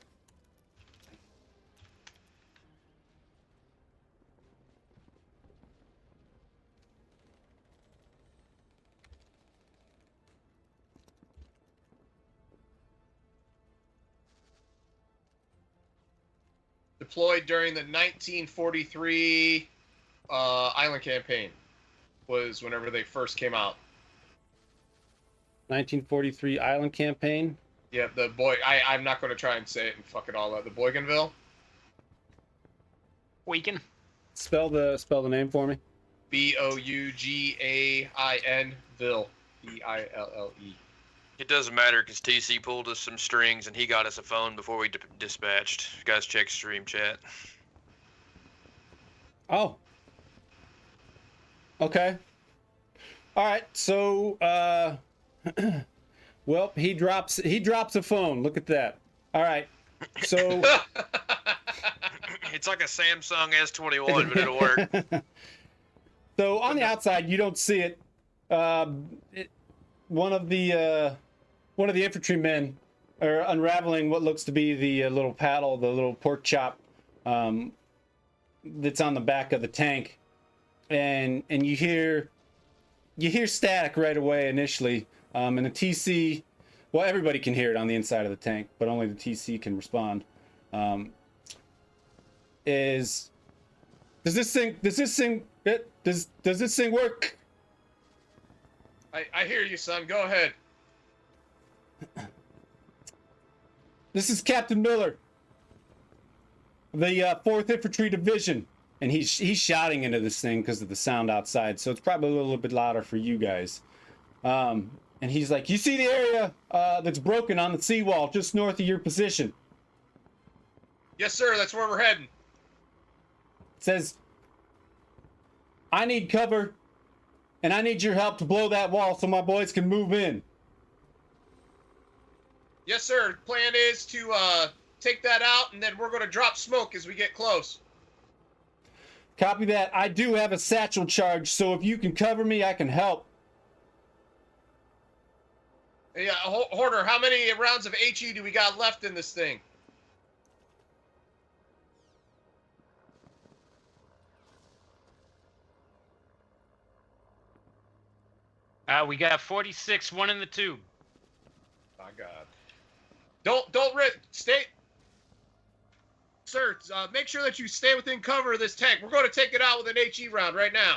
Deployed during the 1943 Island Campaign was whenever they first came out. 1943 Island Campaign. Yeah, the boy. I'm not going to try and say it and fuck it all up. The Bougainville. Weaken. Spell the name for me. Bougain Ville. Ville. It doesn't matter because TC pulled us some strings and he got us a phone before we dispatched. You guys, check stream chat. Oh. Okay. All right. So, well, he drops a phone. Look at that. All right. So. It's like a Samsung S21, but it'll work. So on the outside, you don't see it. One of the infantrymen are unraveling what looks to be the little paddle, the little pork chop that's on the back of the tank, and you hear static right away initially, and the TC, well, everybody can hear it on the inside of the tank, but only the TC can respond. Does this thing work? I hear you, son. Go ahead. This is Captain Miller, the 4th Infantry Division, and he's shouting into this thing because of the sound outside, so it's probably a little bit louder for you guys. And he's like, "You see the area that's broken on the seawall just north of your position?" Yes, sir. That's where we're heading. Says, "I need cover, and I need your help to blow that wall so my boys can move in." Yes, sir. Plan is to take that out, and then we're going to drop smoke as we get close. Copy that. I do have a satchel charge, so if you can cover me, I can help. Yeah, Hoarder, how many rounds of HE do we got left in this thing? We got 46, one in the tube. My God. Don't stay. Sir, make sure that you stay within cover of this tank. We're going to take it out with an HE round right now.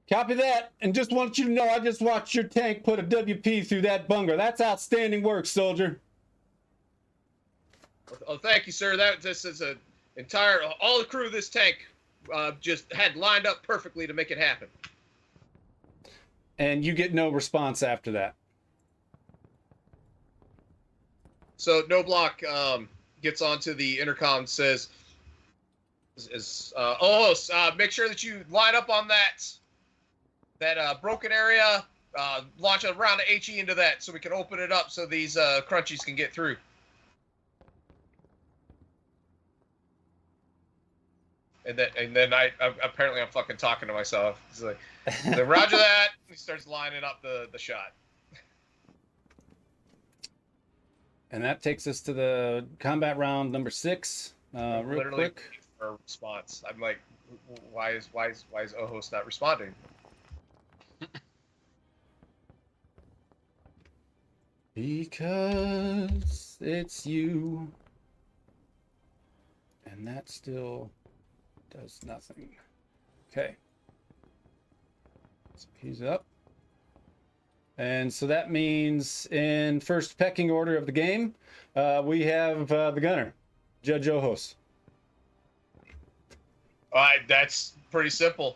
Copy that. And just want you to know, I just watched your tank put a WP through that bunker. That's outstanding work, soldier. Oh, thank you, sir. This is all the crew of this tank just had lined up perfectly to make it happen. And you get no response after that. So Knoblauch gets onto the intercom and says, Ojos, make sure that you line up on that broken area, launch a round of HE into that so we can open it up so these crunchies can get through. And then I apparently I'm fucking talking to myself. It's like, roger that. He starts lining up the shot. And that takes us to the combat round number 6. Real quick. For a response. I'm like, why is Ojos not responding? Because it's you. And that still does nothing. Okay. So he's up. And so that means in first pecking order of the game, we have the gunner, Judge Ojos. All right, that's pretty simple.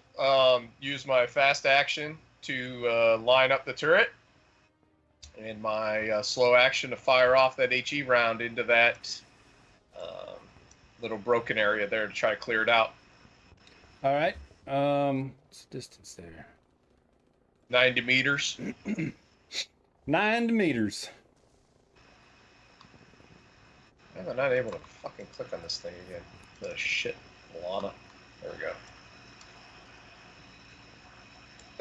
Use my fast action to line up the turret, and my slow action to fire off that HE round into that little broken area there to try to clear it out. All right. What's the distance there? 90 meters. 9 meters. I'm not able to fucking click on this thing again. The shit, Lana. There we go.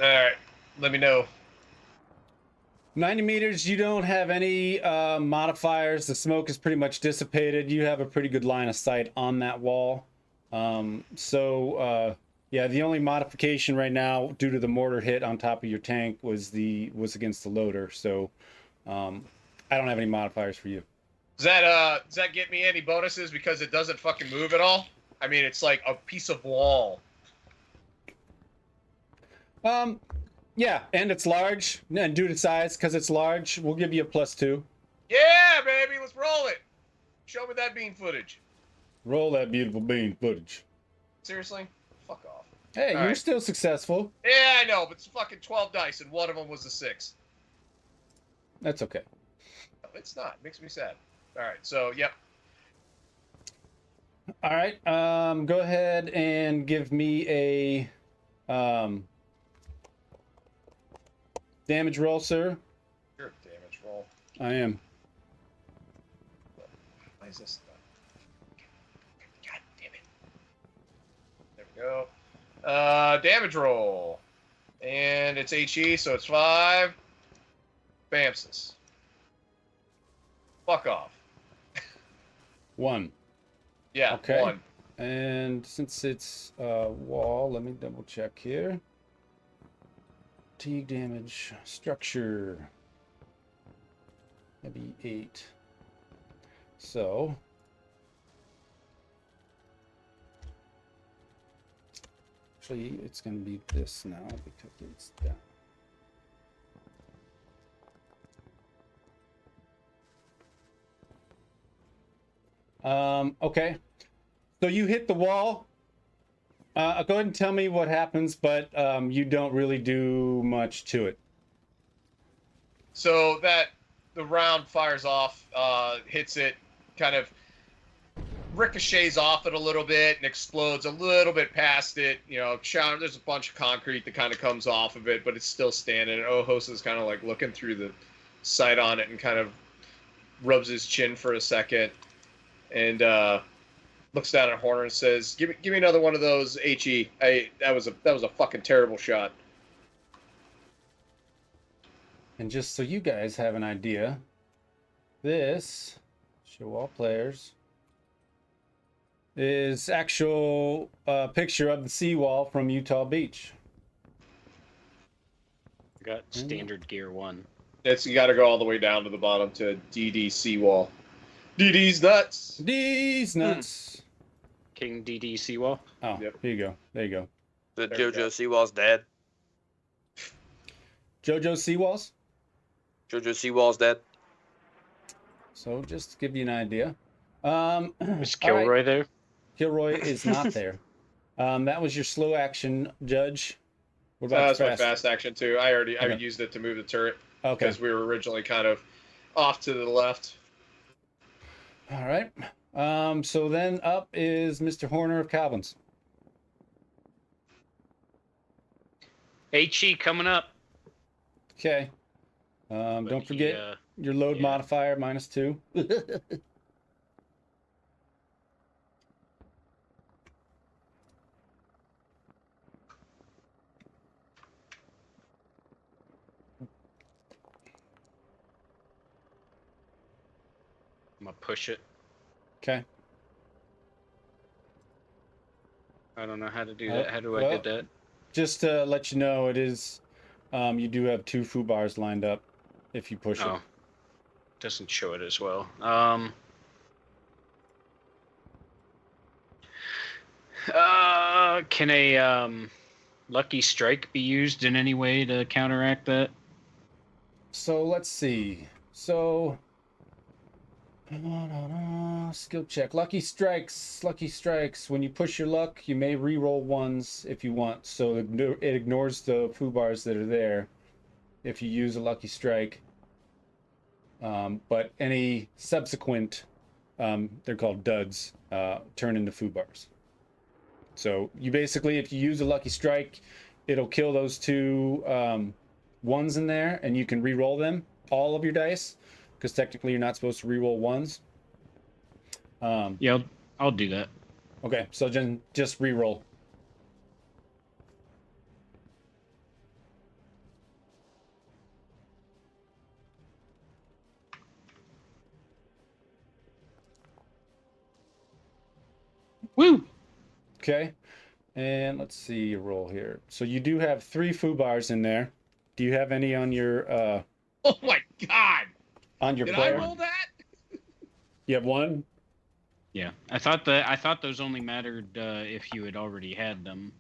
All right, let me know. 90 meters, you don't have any modifiers. The smoke is pretty much dissipated. You have a pretty good line of sight on that wall. Yeah, the only modification right now, due to the mortar hit on top of your tank, was against the loader. So I don't have any modifiers for you. Does that get me any bonuses because it doesn't fucking move at all? I mean, it's like a piece of wall. Yeah, and it's large, and due to size, because it's large, we'll give you a +2. Yeah, baby, let's roll it. Show me that bean footage. Roll that beautiful bean footage. Seriously? Fuck off. Hey, All you're right. still successful. Yeah, I know, but it's fucking 12 dice, and one of them was a 6. That's okay. No, it's not. It makes me sad. All right, so, yep. All right, go ahead and give me a damage roll, sir. Sure, damage roll. I am. Why is this? God damn it. There we go. Damage roll. And it's HE, so it's 5. Bamses. Fuck off. 1. Yeah, Okay. 1. And since it's wall, let me double check here. Fatigue damage, structure. Maybe 8. So actually, it's going to be this now because it's down. Okay. So you hit the wall. Go ahead and tell me what happens, but you don't really do much to it. So the round fires off, hits it, kind of ricochets off it a little bit and explodes a little bit past it. You know, there's a bunch of concrete that kind of comes off of it, but it's still standing. And Ojos is kind of like looking through the sight on it and kind of rubs his chin for a second and looks down at Horner and says, "Give me another one of those HE. That was a fucking terrible shot." And just so you guys have an idea, this, show all players, is actual picture of the seawall from Utah Beach. Got standard gear 1. You got to go all the way down to the bottom to DD seawall. DD's nuts. These nuts. King DD Seawall. Oh, Yep. Here you go. There you go. The There we go. JoJo Seawall's dad. JoJo Seawalls. JoJo Seawall's dad. So just to give you an idea. Is all Kilroy right. there? Kilroy is not there. That was your slow action, Judge. What about That's my fast? fast action too. I Okay. used it to move the turret Okay. because we were originally kind of off to the left. All right. So then up is Mr. Horner of Calvin's. HE coming up. Okay. But Don't forget your load yeah. modifier -2. I'm gonna push it. Okay. I don't know how to do that. How do I well, get that? Just to let you know, it is. You do have 2 foo bars lined up if you push Oh, it. doesn't show it as well. Can a lucky strike be used in any way to counteract that? So let's see. So skill check. Lucky strikes. Lucky strikes. When you push your luck, you may re-roll ones if you want. So it ignores the foo bars that are there if you use a lucky strike. But any subsequent, they're called duds, turn into foo bars. So you basically, if you use a lucky strike, it'll kill those 2 ones in there, and you can re-roll them, all of your dice, because technically you're not supposed to re-roll ones. Yeah, I'll do that. Okay, so then just re-roll. Woo! Okay. And let's see your roll here. So you do have 3 foo bars in there. Do you have any on your Oh my God! Did player? I roll that? You have 1? Yeah, I thought those only mattered if you had already had them.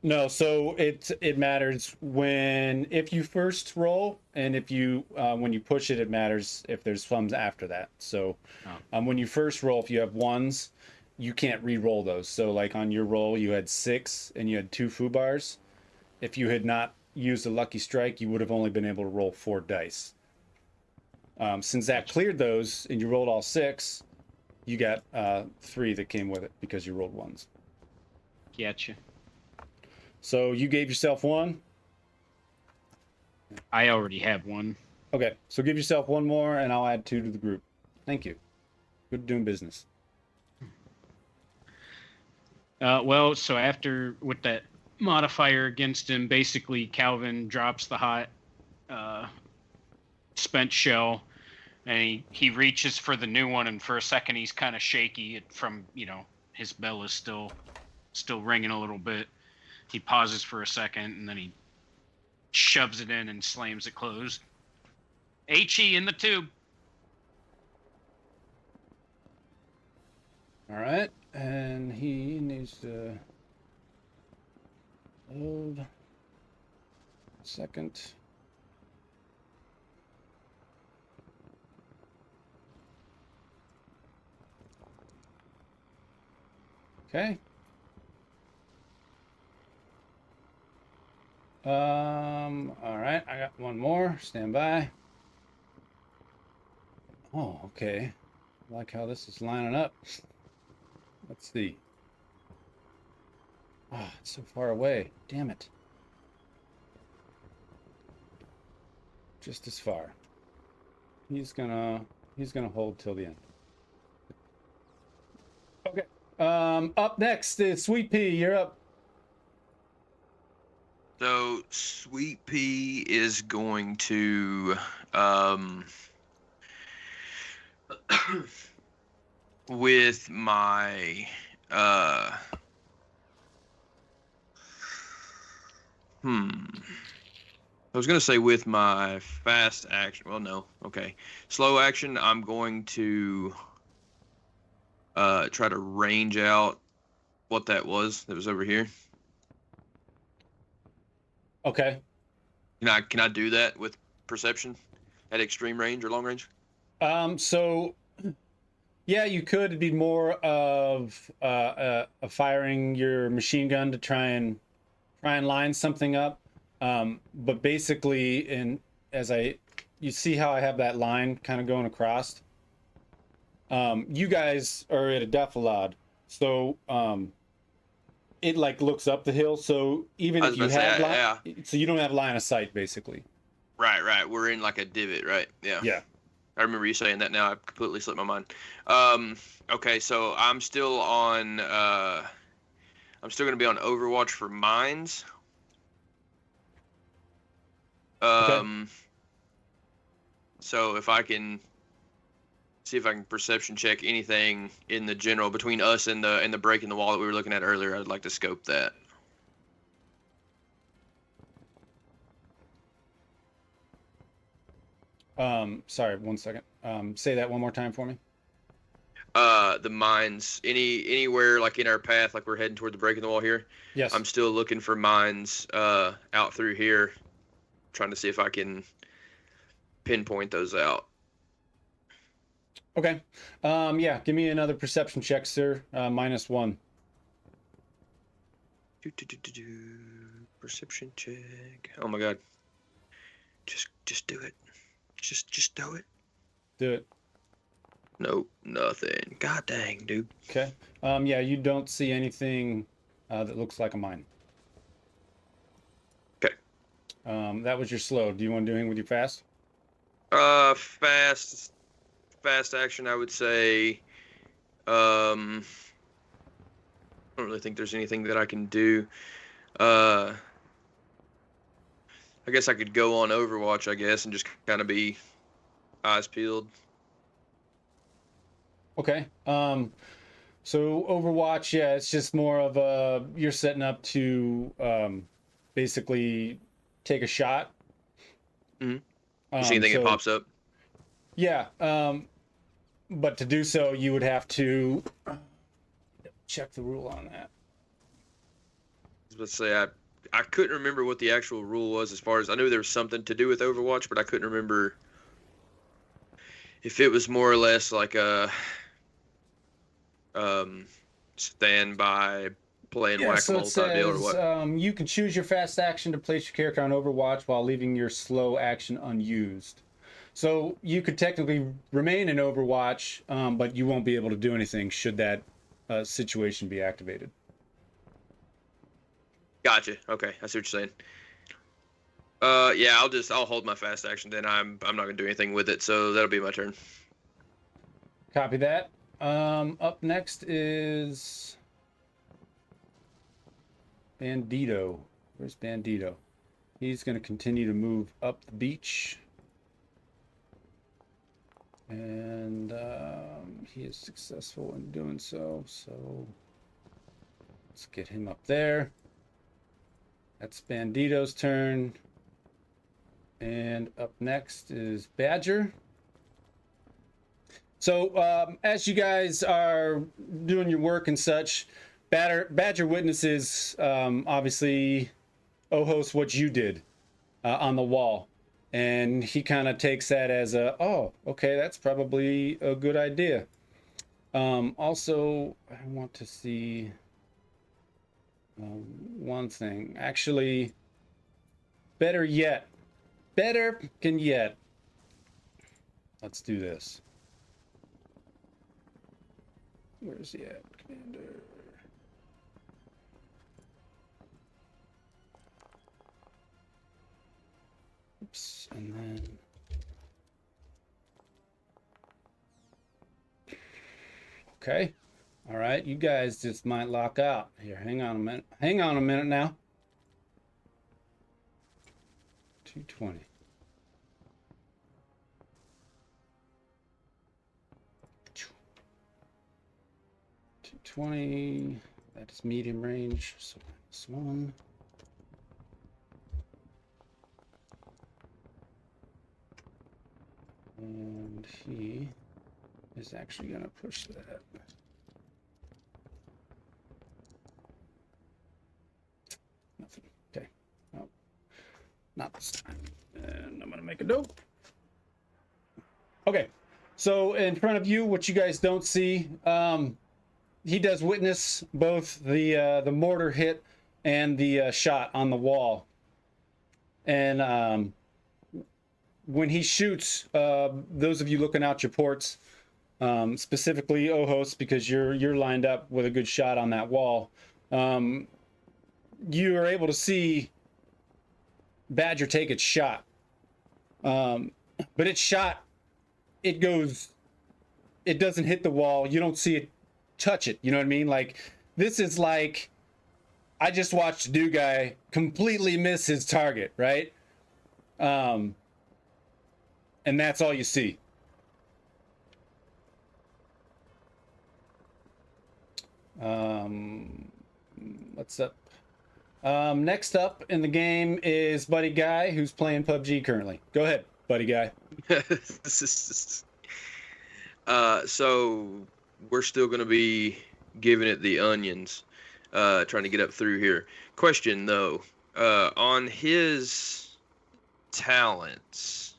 No, so it matters if you first roll, and if you when you push it, it matters if there's thumbs after that. So when you first roll, if you have 1s, you can't re-roll those. So like on your roll, you had 6 and you had 2 foo bars. If you had not used a lucky strike, you would have only been able to roll 4 dice. Since that cleared those and you rolled all 6, you got 3 that came with it because you rolled 1s. Gotcha. So you gave yourself 1. I already have 1. Okay, so give yourself 1 more, and I'll add 2 to the group. Thank you. Good doing business. Well, so after with that modifier against him, basically Calvin drops the hot spent shell, and he reaches for the new one, and for a second he's kind of shaky from his bell is still ringing a little bit. He pauses for a second, and then he shoves it in and slams it closed. HE in the tube. All right, and he needs to load. Second. Okay. All right, I got 1 more. Stand by. Oh, okay. I like how this is lining up. Let's see. Oh, it's so far away. Damn it. Just as far. He's gonna hold till the end. Okay. Up next is Sweet Pea. You're up. So Sweet Pea is going to with my I was gonna say with my fast action. Well, no. Okay. Slow action. I'm going to try to range out what that was over here. Okay. Can I do that with perception at extreme range or long range? So yeah, you could. It'd be more of firing your machine gun to try and line something up. But basically, you see how I have that line kind of going across. You guys are at a defilade, so it like looks up the hill. So even if you have so you don't have line of sight, basically. Right. We're in like a divot, right? Yeah. Yeah. I remember you saying that now. I completely slipped my mind. Okay, so I'm still on. I'm still going to be on Overwatch for mines. Okay. So if I can see if I can perception check anything in the general between us and the break in the wall that we were looking at earlier, I'd like to scope that. Sorry, 1 second. Say that one more time for me. The mines, anywhere like in our path, like we're heading toward the break in the wall here. Yes. I'm still looking for mines out through here, trying to see if I can pinpoint those out. Okay. Yeah, give me another perception check, sir. -1. Perception check. Oh my god. Just do it. Just do it. Do it. Nope, nothing. God dang, dude. Okay. Yeah, you don't see anything that looks like a mine. Okay. That was your slow. Do you want to do anything with your fast? Fast action, I would say. I don't really think there's anything that I can do. I guess I could go on Overwatch, I guess, and just kind of be eyes peeled. Okay. So Overwatch, yeah, it's just more of a you're setting up to basically take a shot. Mm-hmm. You see anything that pops up? Yeah, but to do so, you would have to check the rule on that. Let's say I couldn't remember what the actual rule was. As far as I knew, there was something to do with Overwatch, but I couldn't remember if it was more or less like a standby playing whack-a-mole type deal or what. You can choose your fast action to place your character on Overwatch while leaving your slow action unused. So you could technically remain in Overwatch, but you won't be able to do anything should that situation be activated. Gotcha. Okay, I see what you're saying. Yeah, I'll hold my fast action. Then I'm not gonna do anything with it, so that'll be my turn. Copy that. Up next is Bandito. Where's Bandito? He's gonna continue to move up the beach, and he is successful in doing so. So let's get him up there. That's Bandito's turn. And up next is Badger. So as you guys are doing your work and such, Badger witnesses, obviously, Ojos, what you did on the wall. And he kind of takes that as oh, okay, that's probably a good idea. Also, I want to see one thing. Actually, better can yet. Let's do this. Where's he at, Commander? Oops, and then... Okay. All right, you guys just might lock out. Here, hang on a minute. Hang on a minute now. 220. 220. That is medium range. So this one. And he is actually going to push that. Nothing. Okay. Oh, not this time. And I'm going to make a note. Okay. So in front of you, what you guys don't see, he does witness both the mortar hit and the shot on the wall. And when he shoots, those of you looking out your ports, specifically Ojos, because you're lined up with a good shot on that wall, you are able to see Badger take its shot. But its shot, it doesn't hit the wall. You don't see it touch it. You know what I mean? Like, this is like, I just watched a dude guy completely miss his target, right? And that's all you see. What's up? Next up in the game is Buddy Guy, who's playing PUBG currently. Go ahead, Buddy Guy. So we're still going to be giving it the onions, trying to get up through here. Question, though. On his talents,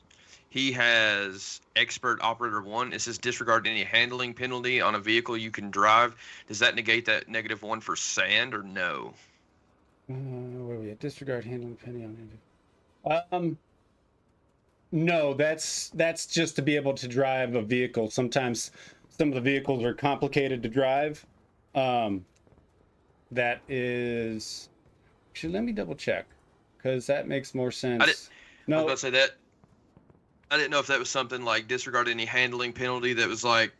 he has Expert Operator 1. It says disregard any handling penalty on a vehicle you can drive. Does that negate that -1 for sand, or no? Where are we at? Disregard handling penalty on no, that's just to be able to drive a vehicle. Sometimes some of the vehicles are complicated to drive. That is... Actually, let me double check, because that makes more sense. I was about to say that. I didn't know if that was something like disregard any handling penalty that was like...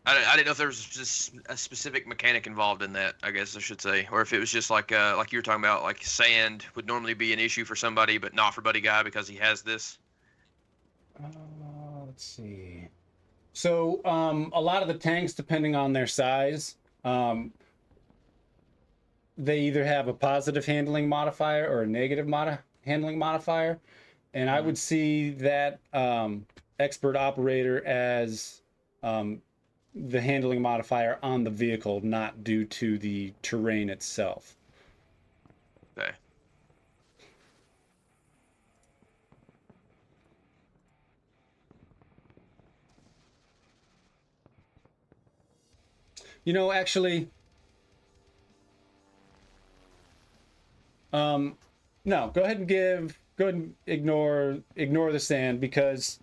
I didn't know if there was just a specific mechanic involved in that, I guess I should say. Or if it was just like you were talking about, like sand would normally be an issue for somebody, but not for Buddy Guy because he has this. Let's see. So a lot of the tanks, depending on their size, they either have a positive handling modifier or a negative handling modifier. And I would see that expert operator as the handling modifier on the vehicle, not due to the terrain itself. Okay. You know, actually, no, go ahead and ignore the sand, because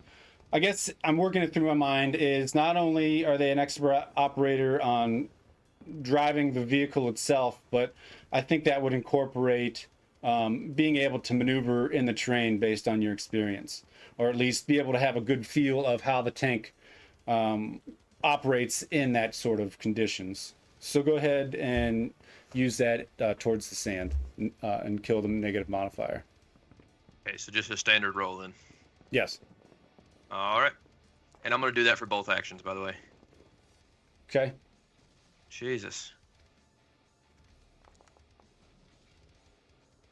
I guess I'm working it through my mind. Is not only are they an expert operator on driving the vehicle itself, but I think that would incorporate being able to maneuver in the terrain based on your experience, or at least be able to have a good feel of how the tank operates in that sort of conditions. So go ahead and use that towards the sand and kill the negative modifier. Okay, so just a standard roll then. Yes. All right. And I'm going to do that for both actions, by the way. Okay. Jesus.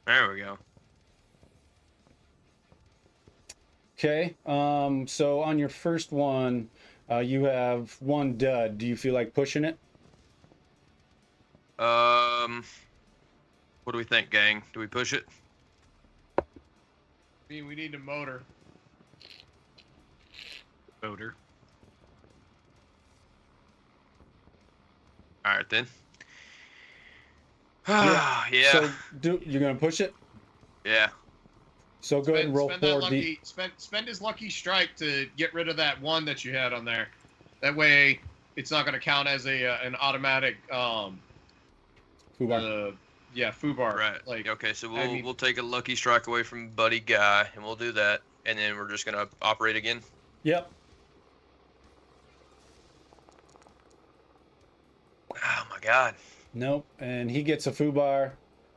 There we go. Okay. So on your first one, you have one dud. Do you feel like pushing it? What do we think, gang? Do we push it? I mean, we need a motor. Motor. All right, then. Yeah. Yeah. So you're gonna push it? Yeah. So go ahead and roll Spend that 4d. lucky. Spend his lucky strike to get rid of that one that you had on there. That way, it's not going to count as an automatic. Foobar. Yeah, foobar. Right. Like, Okay, so I mean- we'll take a lucky strike away from Buddy Guy, and we'll do that, and then we're just gonna operate again. Yep. Oh my God. Nope. And he gets a foobar,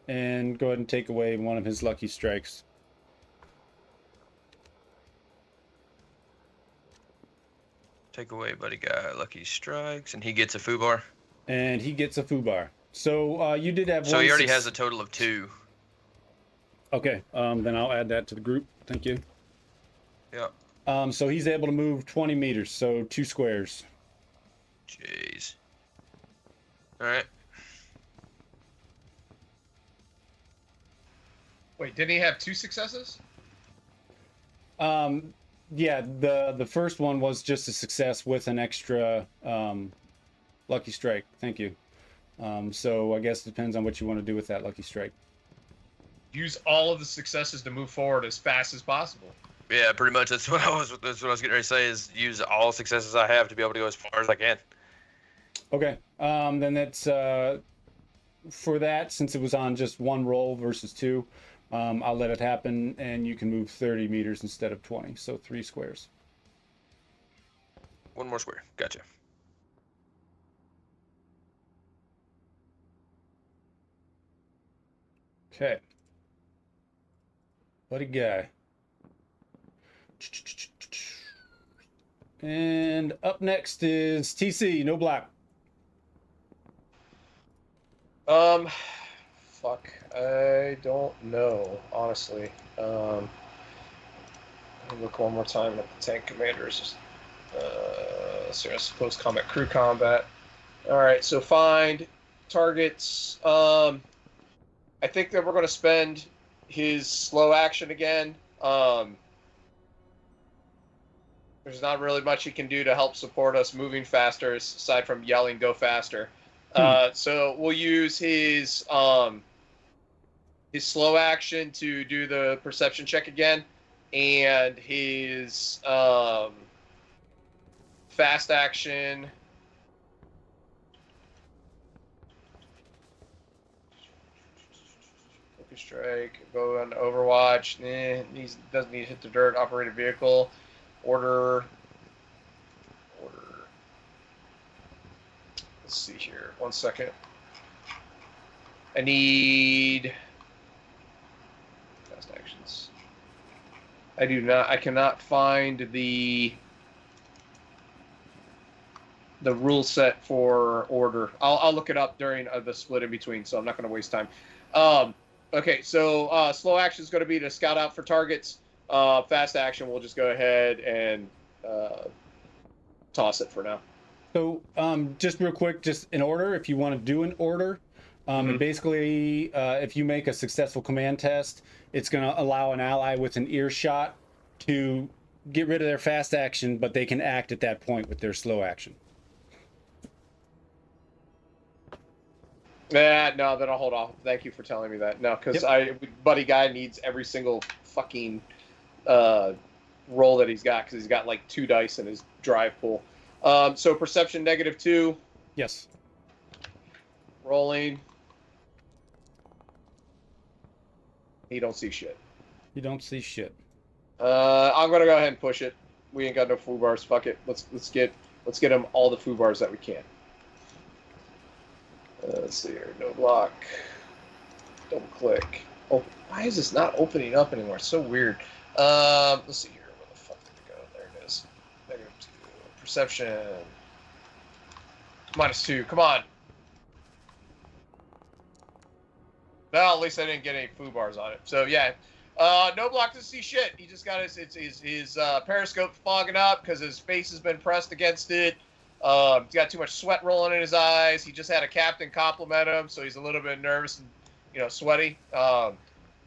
and go ahead and take away one of his lucky strikes. Take away Buddy Guy lucky strikes, and he gets a foobar. And he gets a foobar. So you did have So one. he already has a total of 2. Okay. Then I'll add that to the group. Thank you. Yep. So he's able to move 20 meters, so 2 squares. Jeez. All right. wait, didn't he have 2 successes? Yeah, the first one was just a success with an extra lucky strike. Thank you. So I guess it depends on what you want to do with that lucky strike. Use all of the successes to move forward as fast as possible. Yeah, pretty much. That's what I was getting ready to say. Is use all successes I have to be able to go as far as I can. Okay. Then that's for that, since it was on just one roll versus 2. I'll let it happen, and you can move 30 meters instead of 20, so 3 squares. 1 more square. Gotcha. Okay. Buddy Guy. And up next is TC, Knoblauch. Fuck. I don't know, honestly. Let me look one more time at the tank commanders. Post-combat crew combat. Alright, so find targets. I think that we're going to spend his slow action again. There's not really much he can do to help support us moving faster, aside from yelling, "Go faster!" So we'll use his slow action to do the perception check again, and his fast action. Focus strike. Go on Overwatch. He doesn't need to hit the dirt. Operated vehicle. Order. Let's see here. 1 second. I need fast actions. I cannot find the the rule set for order. I'll look it up during the split in between, so I'm not going to waste time. Okay, so slow action is going to be to scout out for targets. Fast action, we'll just go ahead and toss it for now. So just real quick, just in order, if you want to do an order, basically if you make a successful command test, it's going to allow an ally with an earshot to get rid of their fast action, but they can act at that point with their slow action. No, then I'll hold off. Thank you for telling me that. No, because Buddy Guy needs every single fucking roll that he's got, because he's got like 2 dice in his drive pool. So perception -2. Yes. Rolling. He don't see shit. You don't see shit. I'm gonna go ahead and push it. We ain't got no foo bars. Fuck it. Let's get him all the foo bars that we can. Let's see here. Knoblauch. Double click. Oh, why is this not opening up anymore? It's so weird. Let's see here. Where the fuck did it go? There it is. -2. Perception. -2. Come on. Well, at least I didn't get any foo bars on it. So yeah. Knoblauch doesn't see shit. He just got his periscope fogging up because his face has been pressed against it. He's got too much sweat rolling in his eyes. He just had a captain compliment him, so he's a little bit nervous and sweaty.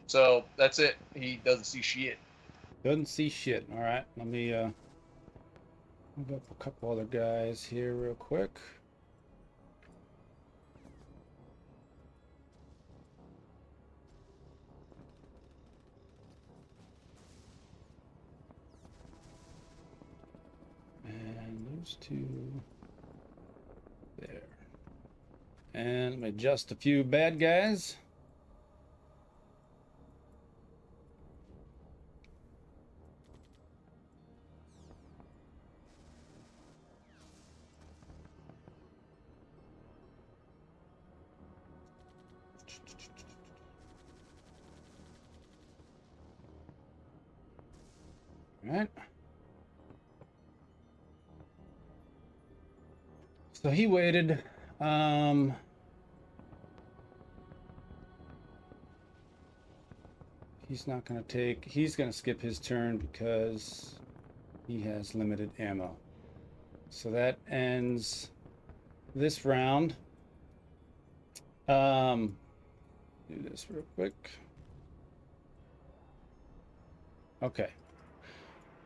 So that's it. He doesn't see shit. Doesn't see shit. All right, let me move up a couple other guys here real quick. Those 2 there. And let me adjust a few bad guys. All right. So he waited. He's not going to take. He's going to skip his turn because he has limited ammo. So that ends this round. Do this real quick. Okay.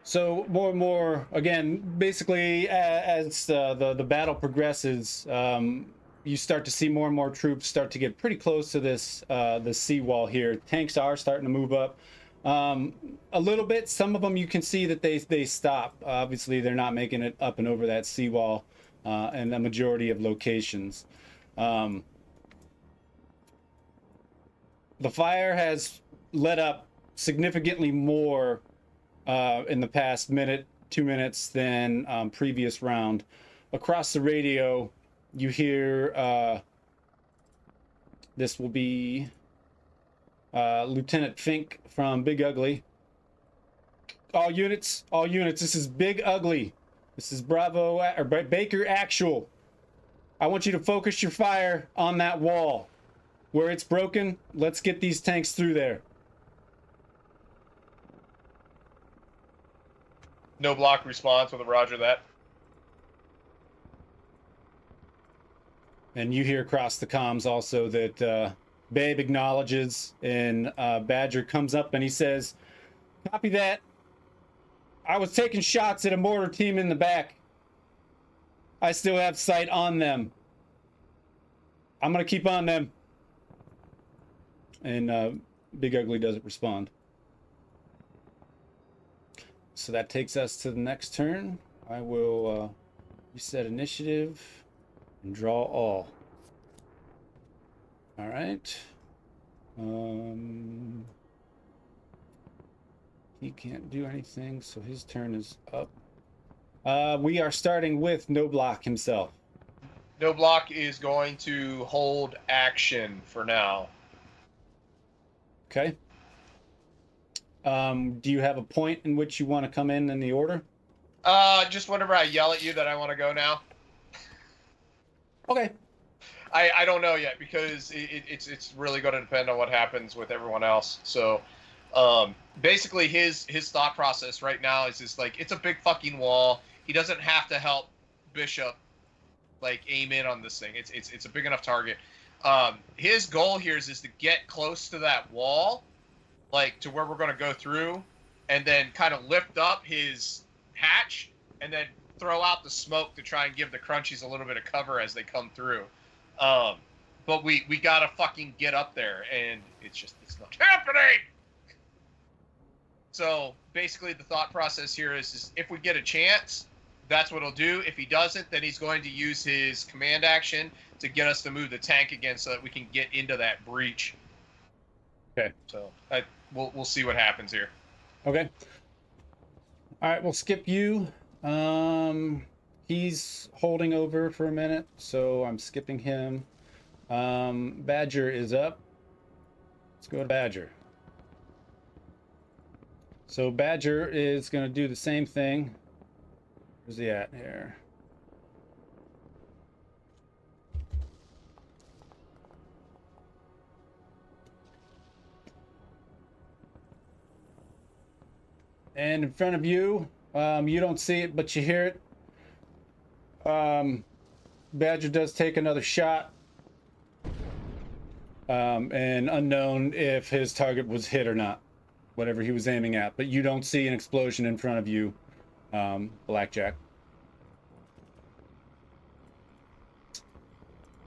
So more and more, again, basically as the battle progresses, you start to see more and more troops start to get pretty close to this the seawall here. Tanks are starting to move up a little bit. Some of them you can see that they stop. Obviously, they're not making it up and over that seawall in a majority of locations. The fire has let up significantly more in the past minute, 2 minutes than previous round. Across the radio, you hear this will be Lieutenant Fink from Big Ugly. All units, this is Big Ugly. This is Bravo or Baker Actual. I want you to focus your fire on that wall. Where it's broken, let's get these tanks through there. Knoblauch responds with a roger that. And you hear across the comms also that Babe acknowledges, and Badger comes up and he says, "Copy that. I was taking shots at a mortar team in the back. I still have sight on them. I'm going to keep on them." And Big Ugly doesn't respond. So that takes us to the next turn. I will reset initiative and draw all. All right. He can't do anything, so his turn is up. We are starting with Knoblauch himself. Knoblauch is going to hold action for now. Okay. Do you have a point in which you want to come in the order? Just whenever I yell at you that I want to go now. Okay. I don't know yet because it's really going to depend on what happens with everyone else. So, basically, his thought process right now is just like, it's a big fucking wall. He doesn't have to help Bishop like aim in on this thing. It's a big enough target. His goal here is to get close to that wall, like to where we're going to go through, and then kind of lift up his hatch and then throw out the smoke to try and give the crunchies a little bit of cover as they come through. But we gotta fucking get up there, and it's not happening. So basically, the thought process here is if we get a chance, that's what he'll do. If he doesn't, then he's going to use his command action to get us to move the tank again, so that we can get into that breach. Okay. So we'll see what happens here. Okay. All right, we'll skip you. He's holding over for a minute, so I'm skipping him. Badger is up. Let's go to Badger. So Badger is going to do the same thing. Where's he at here? And in front of you, you don't see it, but you hear it. Badger does take another shot. And unknown if his target was hit or not, whatever he was aiming at. But you don't see an explosion in front of you, Blackjack.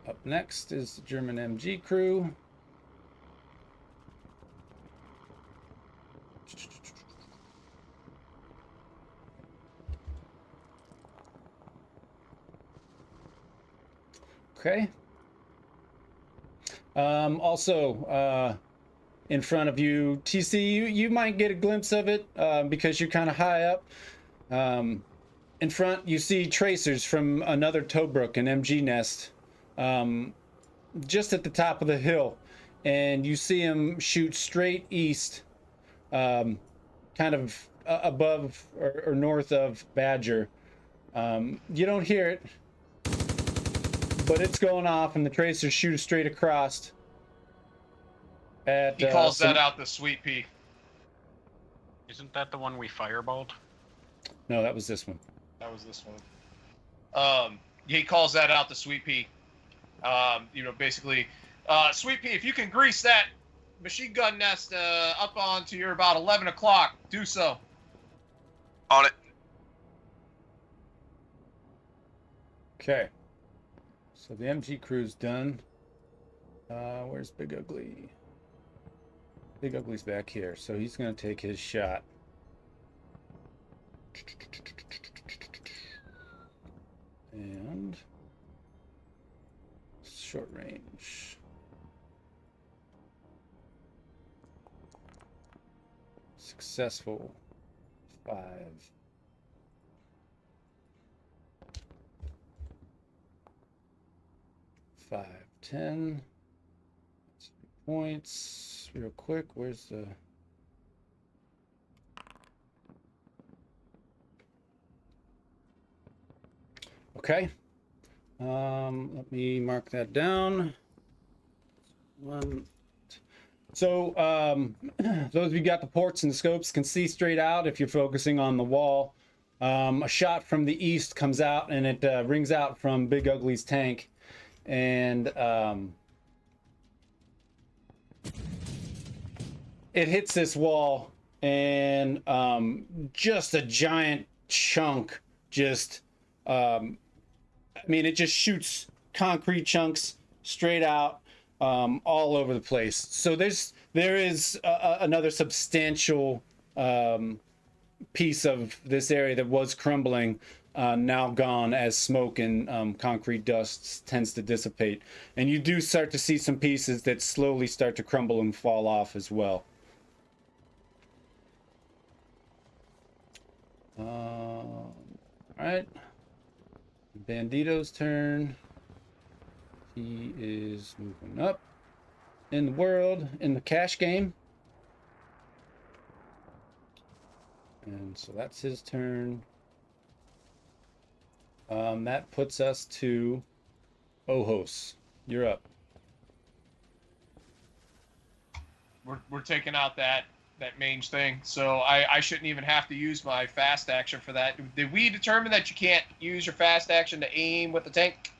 Up next is the German MG crew. Okay. Also, in front of you, TC, you might get a glimpse of it because you're kind of high up. In front, you see tracers from another Tobruk, an MG nest, just at the top of the hill. And you see them shoot straight east, kind of above or north of Badger. You don't hear it, but it's going off, and the tracers shoot straight across. He calls that out the sweet pea. Isn't that the one we fireballed? No, that was this one. That was this one. He calls that out the sweet pea. Basically, sweet pea, if you can grease that machine gun nest up onto your about 11 o'clock, do so. On it. Okay. So the MG crew's done. Where's Big Ugly? Big Ugly's back here, so he's going to take his shot. And short range. Successful. 5. 5, 10. 3 points. Real quick, where's the... Okay. Let me mark that down. So, those of you got the ports and the scopes can see straight out if you're focusing on the wall. A shot from the east comes out, and it rings out from Big Ugly's tank. And it hits this wall, and just a giant chunk just... it just shoots concrete chunks straight out all over the place. So there is another substantial piece of this area that was crumbling, now gone as smoke and concrete dust tends to dissipate. And you do start to see some pieces that slowly start to crumble and fall off as well. All right. Bandito's turn. He is moving up in the world, in the cash game. And so that's his turn. That puts us to Ojos, you're up. We're taking out that mange thing, so I shouldn't even have to use my fast action for that. Did we determine that you can't use your fast action to aim with the tank?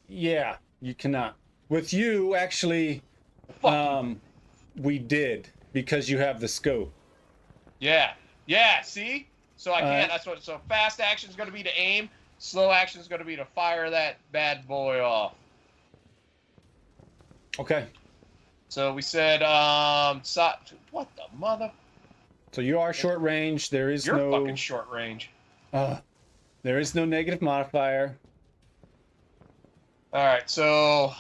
Yeah, you cannot. With you, actually, Fuck we did, because you have the scope. Yeah, see? So I can't, so fast action is going to be to aim, slow action is going to be to fire that bad boy off. Okay. So we said, what the mother? So you are short range. There is You're no... fucking short range. There is no negative modifier. All right, so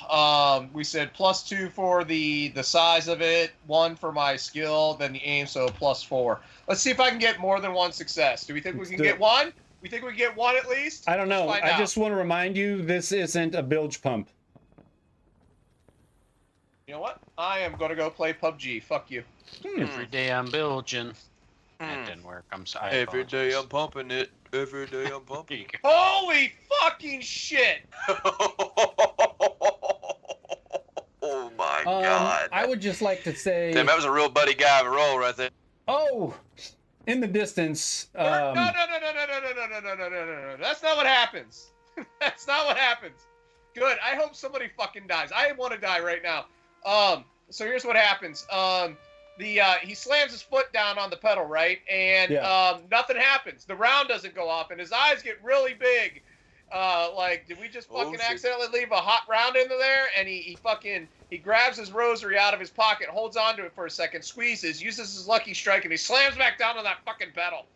we said +2 for the size of it, 1 for my skill, then the aim, so +4. Let's see if I can get more than 1 success. Do we think we can get 1? We think we can get 1 at least? I don't know. Let's find I out. just want to remind you, this isn't a bilge pump. You know what? I am going to go play PUBG. Fuck you. Every day I'm bilging. That didn't work. I'm sorry. Every day I'm pumping it. Every day I'm pumping it. Holy fucking shit! Oh my god. I would just like to say... Damn, that was a real buddy guy of a roll right there. Oh! In the distance... No. That's not what happens. That's not what happens. Good. I hope somebody fucking dies. I want to die right now. So here's what happens. He slams his foot down on the pedal, right? And nothing happens. The round doesn't go off, and his eyes get really big. Like, did we just fucking accidentally leave a hot round into there? And he grabs his rosary out of his pocket, holds onto it for a second, squeezes, uses his lucky strike, and he slams back down on that fucking pedal.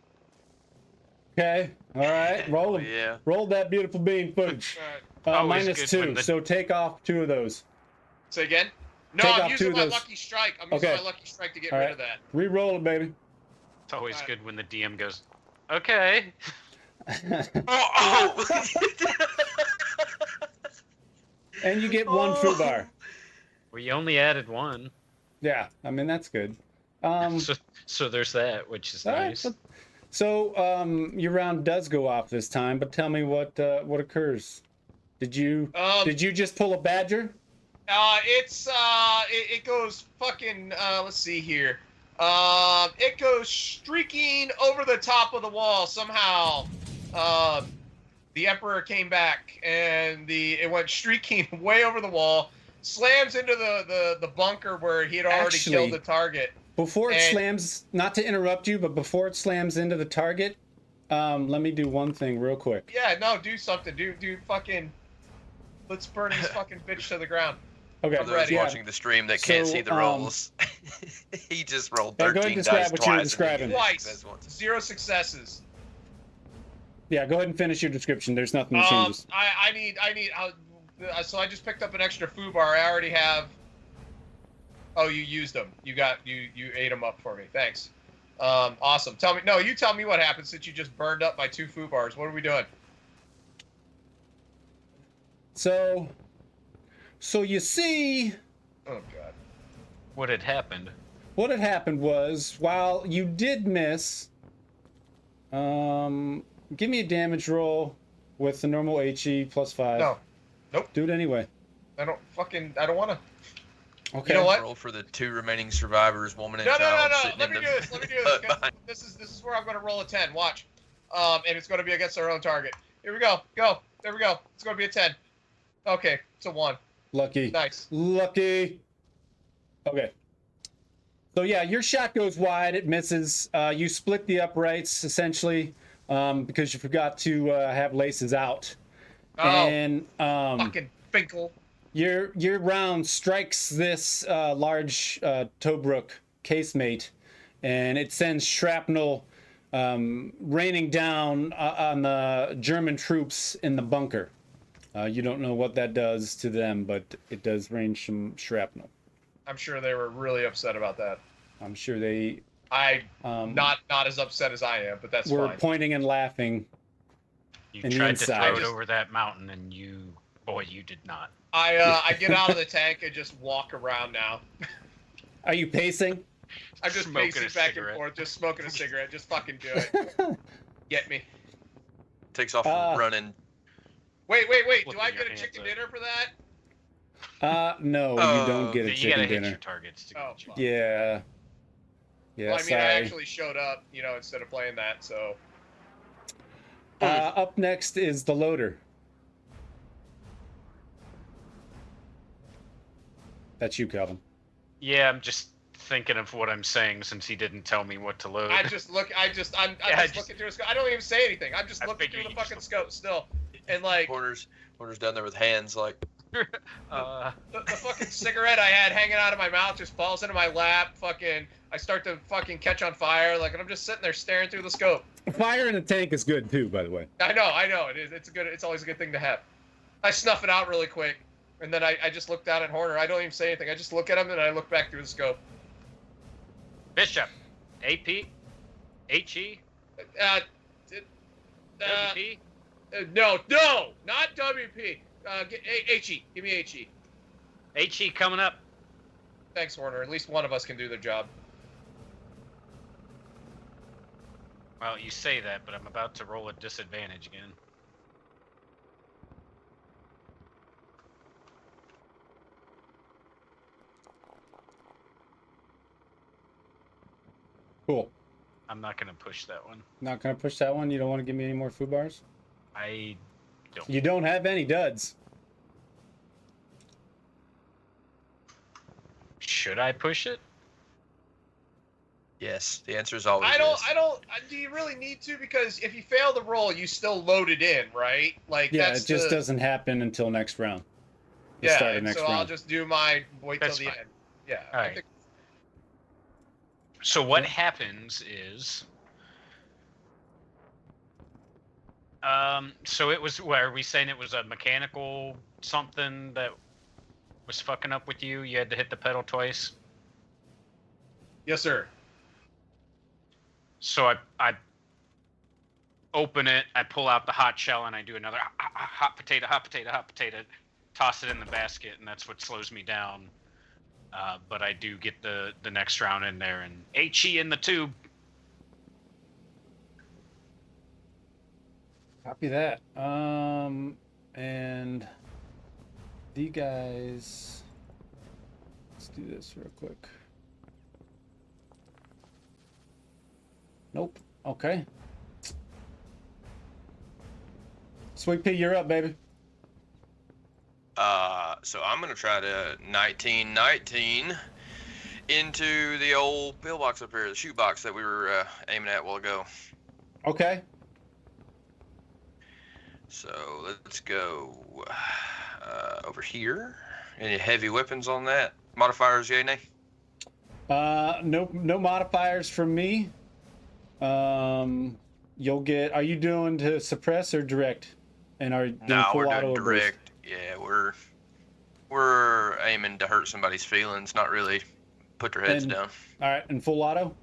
Okay. All right. Roll. Yeah. Roll that beautiful bean footage. Always good -2. when the- So take off 2 of those. Say again? No, Take I'm off 2 using of my those. lucky strike. I'm using my lucky strike to get rid of that. Re-roll it, baby. It's always good when the DM goes, okay. Oh! And you get 1 foobar. We only added 1. Yeah, I mean, that's good. So there's that, which is all right, nice. so your round does go off this time, but tell me what occurs. Did you just pull a badger? It goes fucking, let's see here. It goes streaking over the top of the wall somehow. The Emperor came back, and it went streaking way over the wall, slams into the bunker where he had already killed the target. Before it slams, not to interrupt you, but before it slams into the target, let me do one thing real quick. Yeah, no, do something. Do fucking, let's burn this fucking bitch to the ground. Okay. For those watching the stream that can't see the rolls, he just rolled 13 dice twice. Twice. 0 successes. Yeah, go ahead and finish your description. There's nothing that changes. I need. So I just picked up an extra foobar. I already have. Oh, you used them. You ate them up for me. Thanks. Awesome. You tell me what happened since you just burned up my 2 foobars. What are we doing? So you see. Oh God. What had happened? What had happened was, while you did miss, give me a damage roll with the normal HE +5. No. Nope. Do it anyway. I don't want to. Okay. You know what? Roll for the 2 remaining survivors, woman and No. child. Let me do this. This is where I'm going to roll a 10. Watch. And it's going to be against our own target. Here we go. Go. There we go. It's going to be a 10. Okay. It's a 1. Lucky. Nice. Lucky. Okay. So yeah, your shot goes wide. It misses. You split the uprights essentially because you forgot to have laces out. Oh. And fucking Finkel. Your round strikes this large Tobruk casemate, and it sends shrapnel raining down on the German troops in the bunker. You don't know what that does to them, but it does rain some shrapnel. I'm sure they were really upset about that. I'm sure they... not as upset as I am, but that's were fine. pointing and laughing. You tried to throw it over that mountain, and you did not. I get out of the tank and just walk around now. Are you pacing? I'm just pacing back and forth, just smoking a cigarette. Just fucking do it. Get me. Takes off running Wait. Do Flipping I your get a hands chicken up. dinner for that? No, you don't get a You chicken gotta hit dinner. your targets to get Oh, a chicken. fuck. Yeah. Yeah, Well, I mean, sorry. I actually showed up, instead of playing that, so. Up next is the loader. That's you, Calvin. Yeah, I'm just thinking of what I'm saying since he didn't tell me what to load. I'm just looking through the scope. I don't even say anything. I'm just I looking figured through the you just fucking scope still. And like Corner's down there with hands like. the fucking cigarette I had hanging out of my mouth just falls into my lap. Fucking, I start to fucking catch on fire. Like, and I'm just sitting there staring through the scope. Fire in a tank is good too, by the way. I know. It is. It's always a good thing to have. I snuff it out really quick, and then I just look down at Horner. I don't even say anything. I just look at him and I look back through the scope. Bishop, AP, HE, WP. No, not WP. HE. Give me HE. HE coming up. Thanks, Horner. At least one of us can do their job. Well, you say that, but I'm about to roll a disadvantage again. Cool. I'm not gonna push that one. Not gonna push that one. You don't want to give me any more food bars? I don't. You don't have any duds. Should I push it? Yes, the answer is always I don't. yes. Do you really need to? Because if you fail the roll, you still load it in, right? Like Yeah, that's it just doesn't happen until next round. The start of and next so I'll round. just do my wait That's till the fine. end. Yeah. All I right. think, So what happens is, so it was, where are we saying it was a mechanical something that was fucking up with you? You had to hit the pedal twice. yes, sir. So I open it, I pull out the hot shell, and I do another hot potato, toss it in the basket, and that's what slows me down. But I do get the next round in there, and HE in the tube. Copy that. And you guys, let's do this real quick. Nope. Okay. Sweet Pea, you're up, baby. So I'm gonna try to 1919 into the old pillbox up here, the shoe box that we were aiming at a while ago. Okay. So let's go over here. Any heavy weapons on that? Modifiers, yay, nay? No modifiers from me. You'll get. Are you doing to suppress or direct? And are you doing No, full we're auto doing or burst? direct. Yeah, we're aiming to hurt somebody's feelings, not really put their heads And- down. All right, and full auto.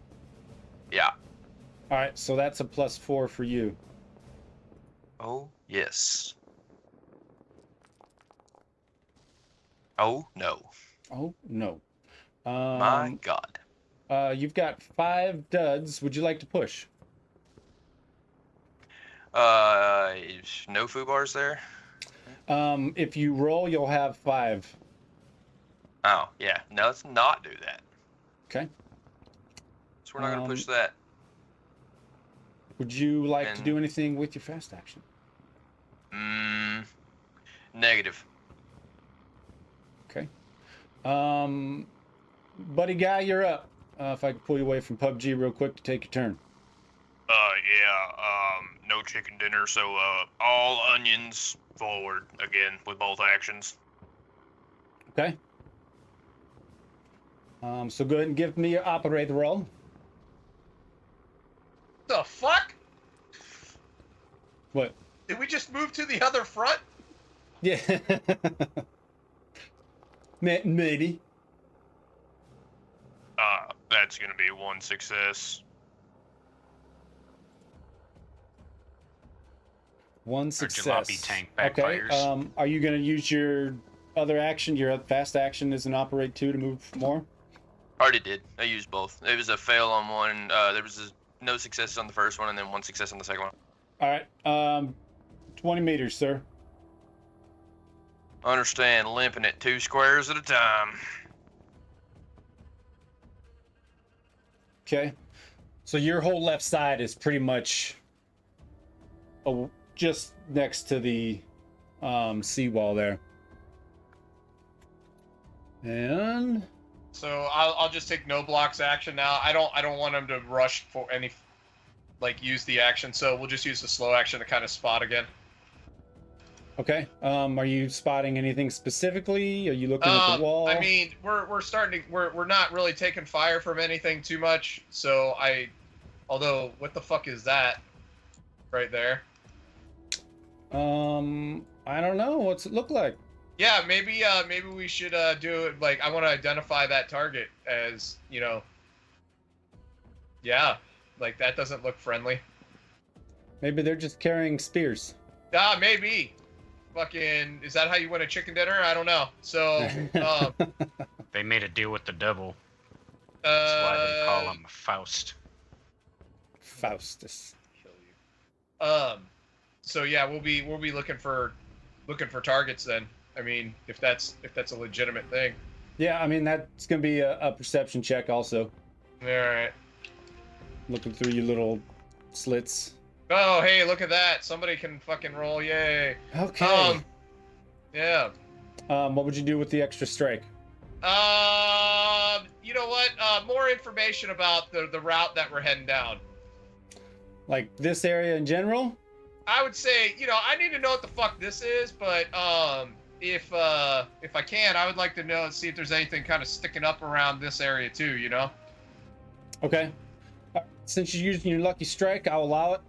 Yeah. All right, so that's a +4 for you. Oh yes. Oh no. Oh no. My God. You've got 5 duds. Would you like to push? No foo bars there. If you roll, you'll have 5. Oh yeah. No, let's not do that. Okay. So we're not gonna push that. Would you like to And- do anything with your fast action? Negative. Okay. Buddy guy, you're up. If I could pull you away from PUBG real quick to take your turn. No chicken dinner, so all onions forward again with both actions. Okay. So go ahead and give me your operator roll. The fuck? What? Did we just move to the other front? Yeah. Maybe. That's gonna be 1 success. 1 Our success. jalopy tank Okay. backfires. Are you gonna use your other action? Your fast action is an operate 2 to move more. Already did. I used both. It was a fail on one. There was no successes on the first one, and then 1 success on the second one. All right. 20 meters, sir. Understand, limping it 2 squares at a time. Okay. So your whole left side is pretty much just next to the seawall there. And So I'll just take Knoblauch's action now. I don't want him to rush for any, like, use the action. So we'll just use the slow action to kind of spot again. okay. Are you spotting anything specifically? Are you looking at the wall? I mean, we're starting to we're not really taking fire from anything too much. So although what the fuck is that right there? I don't know. What's it look like? Yeah, maybe we should do it. Like, I want to identify that target as, you know. Yeah, like that doesn't look friendly. Maybe they're just carrying spears. Maybe. Fucking, is that how you win a chicken dinner? I don't know. So, They made a deal with the devil. That's why they call him Faust. Faustus. Kill you. So yeah, we'll be looking for targets then. I mean, if that's a legitimate thing. Yeah, I mean that's gonna be a perception check also. All right. Looking through your little slits. Oh, hey, look at that! Somebody can fucking roll! Yay! Okay. Yeah. What would you do with the extra strike? You know what? More information about the route that we're heading down. Like this area in general? I would say, you know, I need to know what the fuck this is, but if I can, I would like to know, see if there's anything kind of sticking up around this area too, you know? Okay. Since you're using your lucky strike, I'll allow it.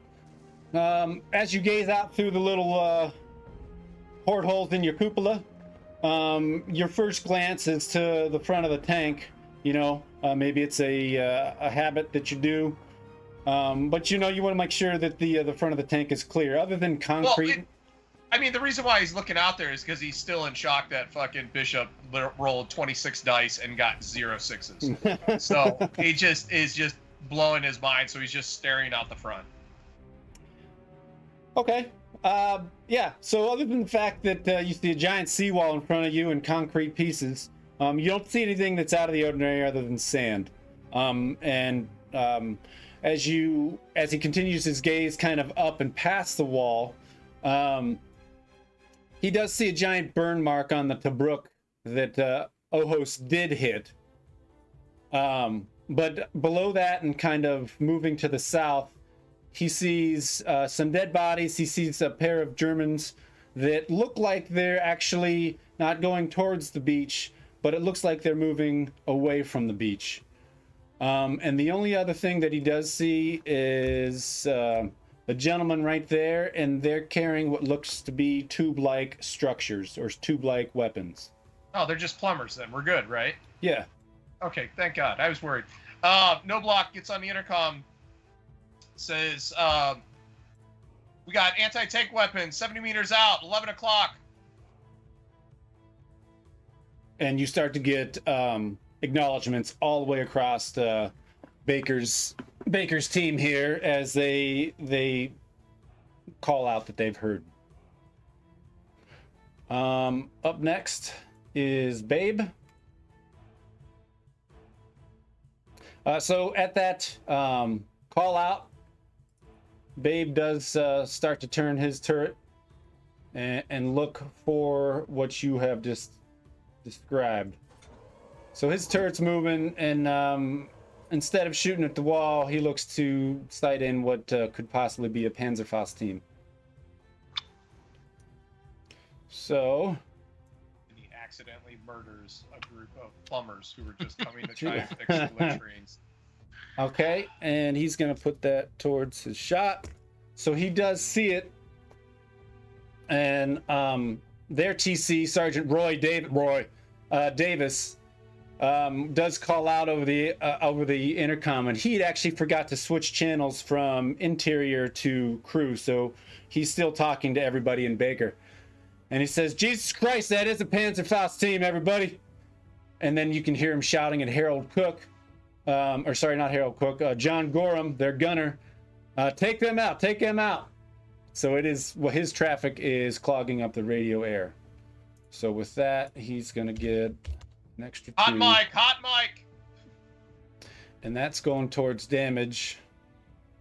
As you gaze out through the little portholes in your cupola, your first glance is to the front of the tank. You know, maybe it's a habit that you do, but you know, you want to make sure that the front of the tank is clear. Other than concrete. Well, I mean, the reason why he's looking out there is because he's still in shock that fucking Bishop rolled 26 dice and got 0 sixes. So he just is just blowing his mind. So he's just staring out the front. Okay. Yeah. So other than the fact that you see a giant seawall in front of you and concrete pieces, you don't see anything that's out of the ordinary other than sand. As he continues his gaze kind of up and past the wall, he does see a giant burn mark on the Tobruk that Ojos did hit. But below that and kind of moving to the south, he sees some dead bodies. He sees a pair of Germans that look like they're actually not going towards the beach, but it looks like they're moving away from the beach. And the only other thing that he does see is a gentleman right there, and they're carrying what looks to be tube-like structures or tube-like weapons. Oh, they're just plumbers then. We're good, right? Yeah. Okay, thank God. I was worried. Knoblauch gets on the intercom, says, we got anti-tank weapons, 70 meters out, 11 o'clock. And you start to get acknowledgments all the way across Baker's team here as they call out that they've heard. Up next is Babe. So at that call out, Babe does start to turn his turret and look for what you have just described. So his turret's moving, and instead of shooting at the wall, he looks to sight in what could possibly be a Panzerfaust team. So He accidentally murders a group of plumbers who were just coming to try and fix the latrines. okay, and he's gonna put that towards his shot. So he does see it, and their TC Sergeant Davis does call out over the intercom, and he'd actually forgot to switch channels from interior to crew, so he's still talking to everybody in Baker. And he says, "Jesus Christ, that is a Panzerfaust team, everybody!" And then you can hear him shouting at Harold Cook, or sorry, not Harold Cook, John Gorham, their gunner, "Take them out! Take them out!" So it is. Well, his traffic is clogging up the radio air. So with that, he's gonna get an extra 2. Hot mic. And that's going towards damage.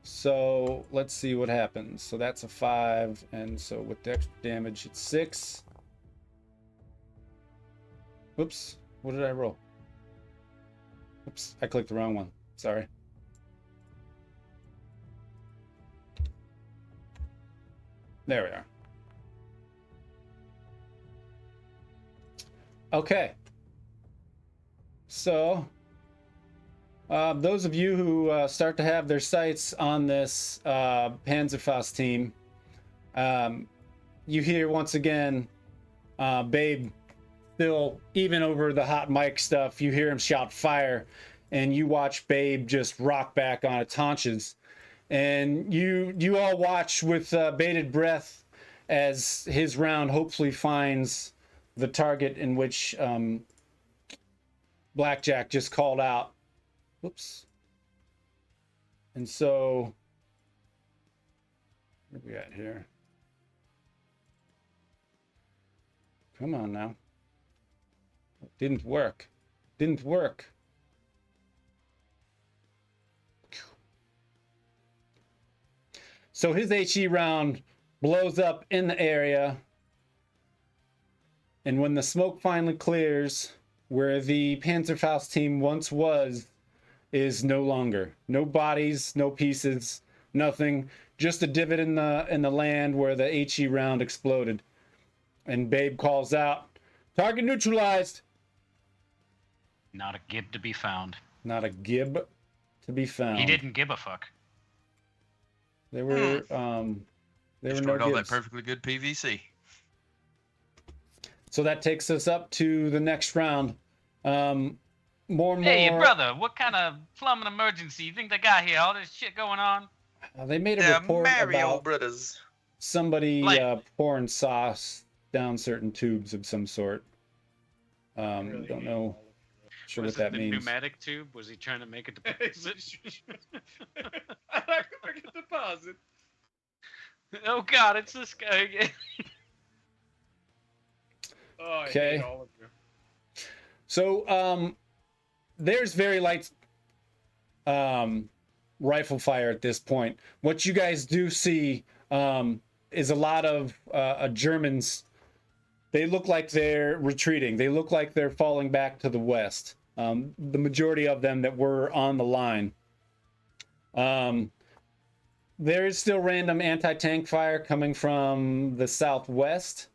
So let's see what happens. So that's a 5, and so with the extra damage, it's 6. Whoops, what did I roll? Oops, I clicked the wrong one. Sorry. There we are. Okay. So, those of you who start to have their sights on this Panzerfaust team, you hear once again, Babe, still, even over the hot mic stuff, you hear him shout fire, and you watch Babe just rock back on its haunches. And you all watch with bated breath as his round hopefully finds the target in which Blackjack just called out. Whoops. And so, what do we got here? Come on now. Didn't work. Didn't work. So his HE round blows up in the area. And when the smoke finally clears, where the Panzerfaust team once was, is no longer. No bodies, no pieces, nothing. Just a divot in the land where the HE round exploded. And Babe calls out, "Target neutralized." Not a gib to be found. Not a gib to be found. He didn't give a fuck. There were no Destroyed all that gibs. perfectly good PVC. So that takes us up to the next round. More and more. Hey, brother, what kind of plumbing emergency you think they got here? All this shit going on? They made a The report Mario about Brothers. somebody Like- pouring sauce down certain tubes of some sort. Don't know. Sure Was what that it the means. pneumatic tube? Was he trying to make a deposit? I like to make a deposit. Oh God, it's this guy again. Oh, I Okay. hate all of you. So there's very light rifle fire at this point. What you guys do see is a lot of Germans. They look like they're retreating. They look like they're falling back to the west. The majority of them that were on the line. There is still random anti-tank fire coming from the southwest.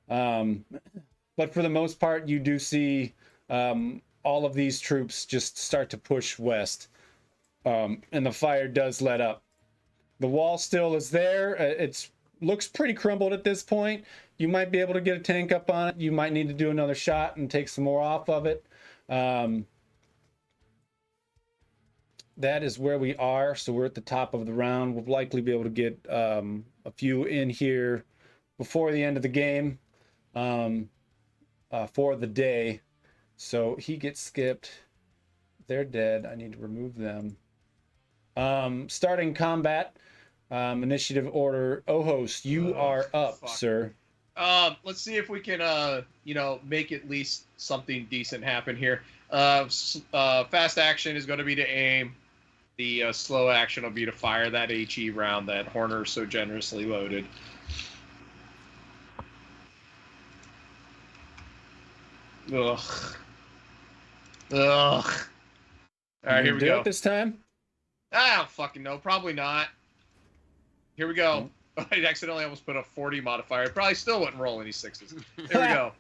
But for the most part, you do see all of these troops just start to push west. And the fire does let up. The wall still is there. It looks pretty crumbled at this point. You might be able to get a tank up on it. You might need to do another shot and take some more off of it. That is where we are. So we're at the top of the round. We'll likely be able to get a few in here before the end of the game for the day. So he gets skipped. They're dead. I need to remove them. Starting combat. Initiative order. Ojos, you are up, fuck. sir. Let's see if we can, make at least something decent happen here. Fast action is going to be to aim. The slow action will be to fire that HE round that Horner so generously loaded. Ugh. All right, here we do go. it this time. I don't fucking know. Probably not. Here we go. I accidentally almost put a 40 modifier. It probably still wouldn't roll any sixes. Here we go.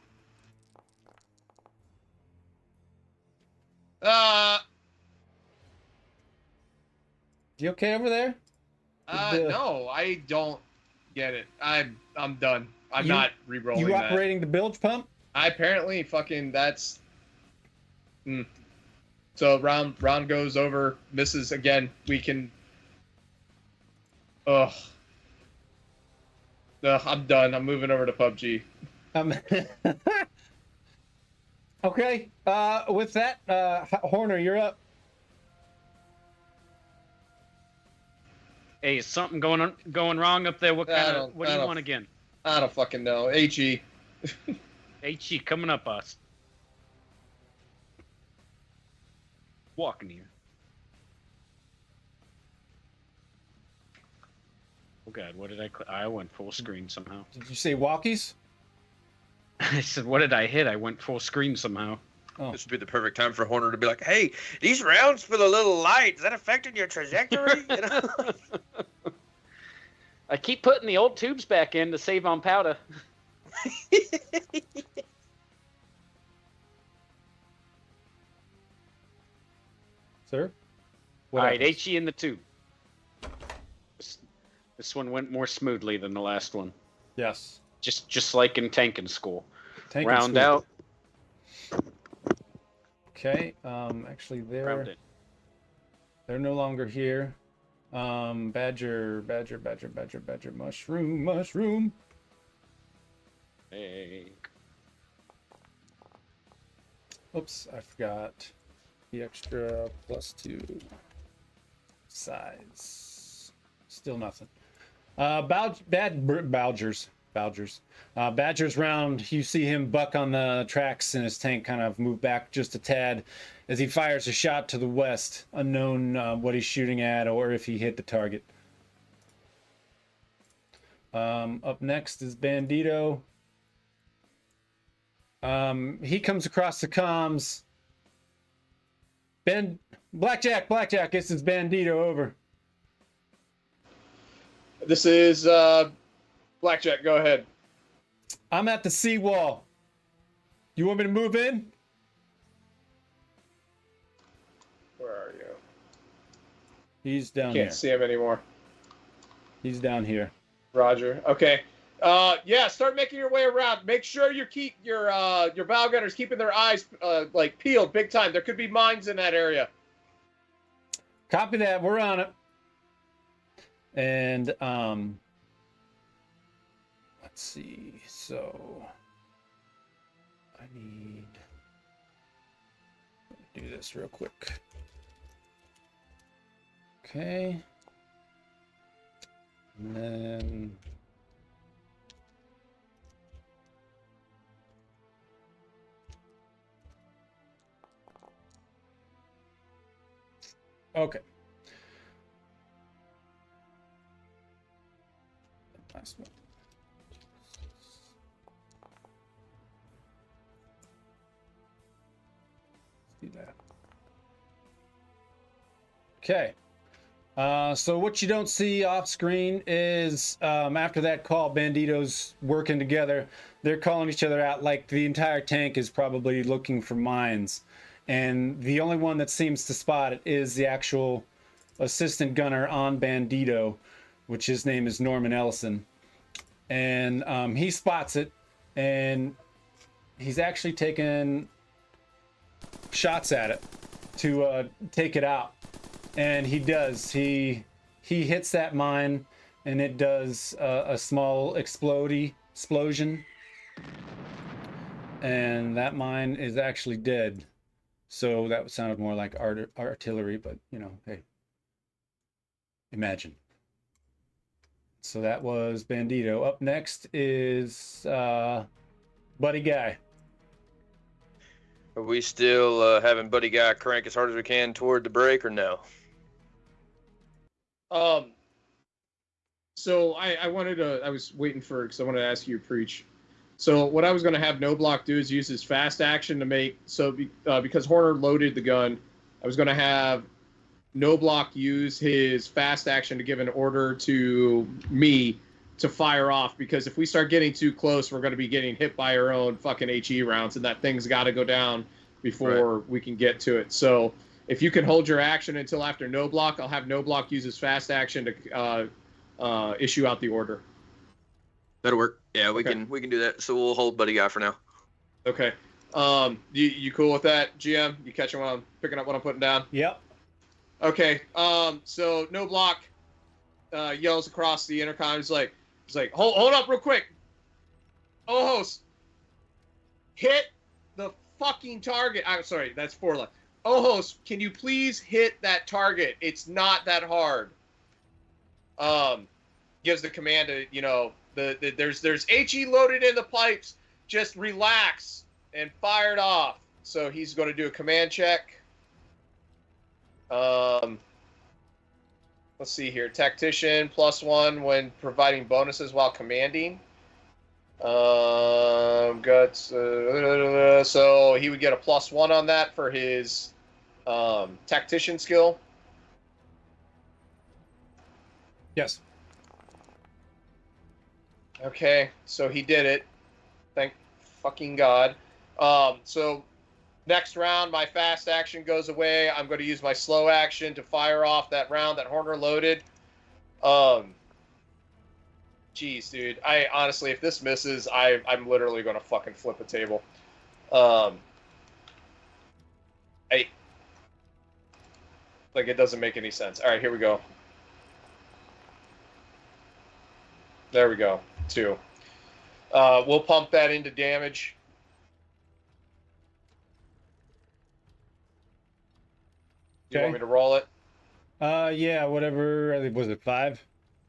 You okay over there? The- No, I don't get it. I'm done. I'm You- not re-rolling You that. operating the bilge pump? I apparently fucking that's. So round goes over, misses again. We can. Ugh. I'm done. I'm moving over to PUBG. Okay. With that, Horner, you're up. Hey, is something going wrong up there? What I kind don't- of? What do I you don't- want again? I don't fucking know. HE. HE coming up us. Walking here. Oh god, what did I went full screen somehow. Did you say walkies? I said, what did I hit? I went full screen somehow. Oh. This would be the perfect time for Horner to be like, "Hey, these rounds feel a little light. Is that affecting your trajectory?" You know? I keep putting the old tubes back in to save on powder. Sir? All right, happens? HE in the tube. This one went more smoothly than the last one. Yes. Just like in tanking school. Tank and Round school. out. Okay. Actually, Round they're no longer here. Badger, mushroom. Hey. Oops, I forgot the extra +2 size. Still nothing. Badgers. Badger's round. You see him buck on the tracks, and his tank kind of move back just a tad as he fires a shot to the west. Unknown what he's shooting at or if he hit the target. Up next is Bandito. He comes across the comms. Blackjack, this is Bandito, over. This is Blackjack. Go ahead. I'm at the seawall. You want me to move in? Where are you? He's down Can't here. see him anymore. He's down here. Roger. Okay. Yeah. Start making your way around. Make sure you keep your bow gunners keeping their eyes like peeled big time. There could be mines in that area. Copy that. We're on it. And let's see. So I need to do this real quick. Okay. And then okay. Last one. Let's do that. Okay. So what you don't see off screen is after that call, Bandito's working together. They're calling each other out like the entire tank is probably looking for mines. And the only one that seems to spot it is the actual assistant gunner on Bandito, which his name is Norman Ellison. And he spots it, and he's actually taking shots at it to take it out. And he does. He hits that mine, and it does a small explosion. And that mine is actually dead. So that sounded more like artillery, but you know, hey, imagine. So that was Bandito. Up next is Buddy Guy. Are we still having Buddy Guy crank as hard as we can toward the break, or no? So I was waiting for, because I wanted to ask you to preach. So what I was going to have Knoblauch do is use his fast action to make, because Horner loaded the gun, I was going to have Knoblauch use his fast action to give an order to me to fire off, because if we start getting too close, we're going to be getting hit by our own fucking HE rounds, and that thing's got to go down before we can get to it. So if you can hold your action until after Knoblauch, I'll have Knoblauch use his fast action to issue out the order. That'll work. Yeah, we can do that. So we'll hold Buddy Guy for now. Okay. You cool with that, GM? You catching what I'm picking up, what I'm putting down? Yep. Okay. So Knoblauch yells across the intercom. He's like, hold up real quick. Ojos, hit the fucking target. I'm sorry, that's Forlath. Ojos, can you please hit that target? It's not that hard. Gives the command to, there's HE loaded in the pipes. just relax and fire it off. So he's going to do a command check. Let's see here. Tactician +1 when providing bonuses while commanding. Guts. So he would get a +1 on that for his tactician skill. Yes. Okay, so he did it. Thank fucking God. So next round, my fast action goes away. I'm going to use my slow action to fire off that round that Horner loaded. Jeez, dude. I honestly, if this misses, I'm literally going to fucking flip a table. Like, it doesn't make any sense. All right, here we go. There we go. 2. We'll pump that into damage. You want me to roll it? Yeah, whatever. I think, was it 5?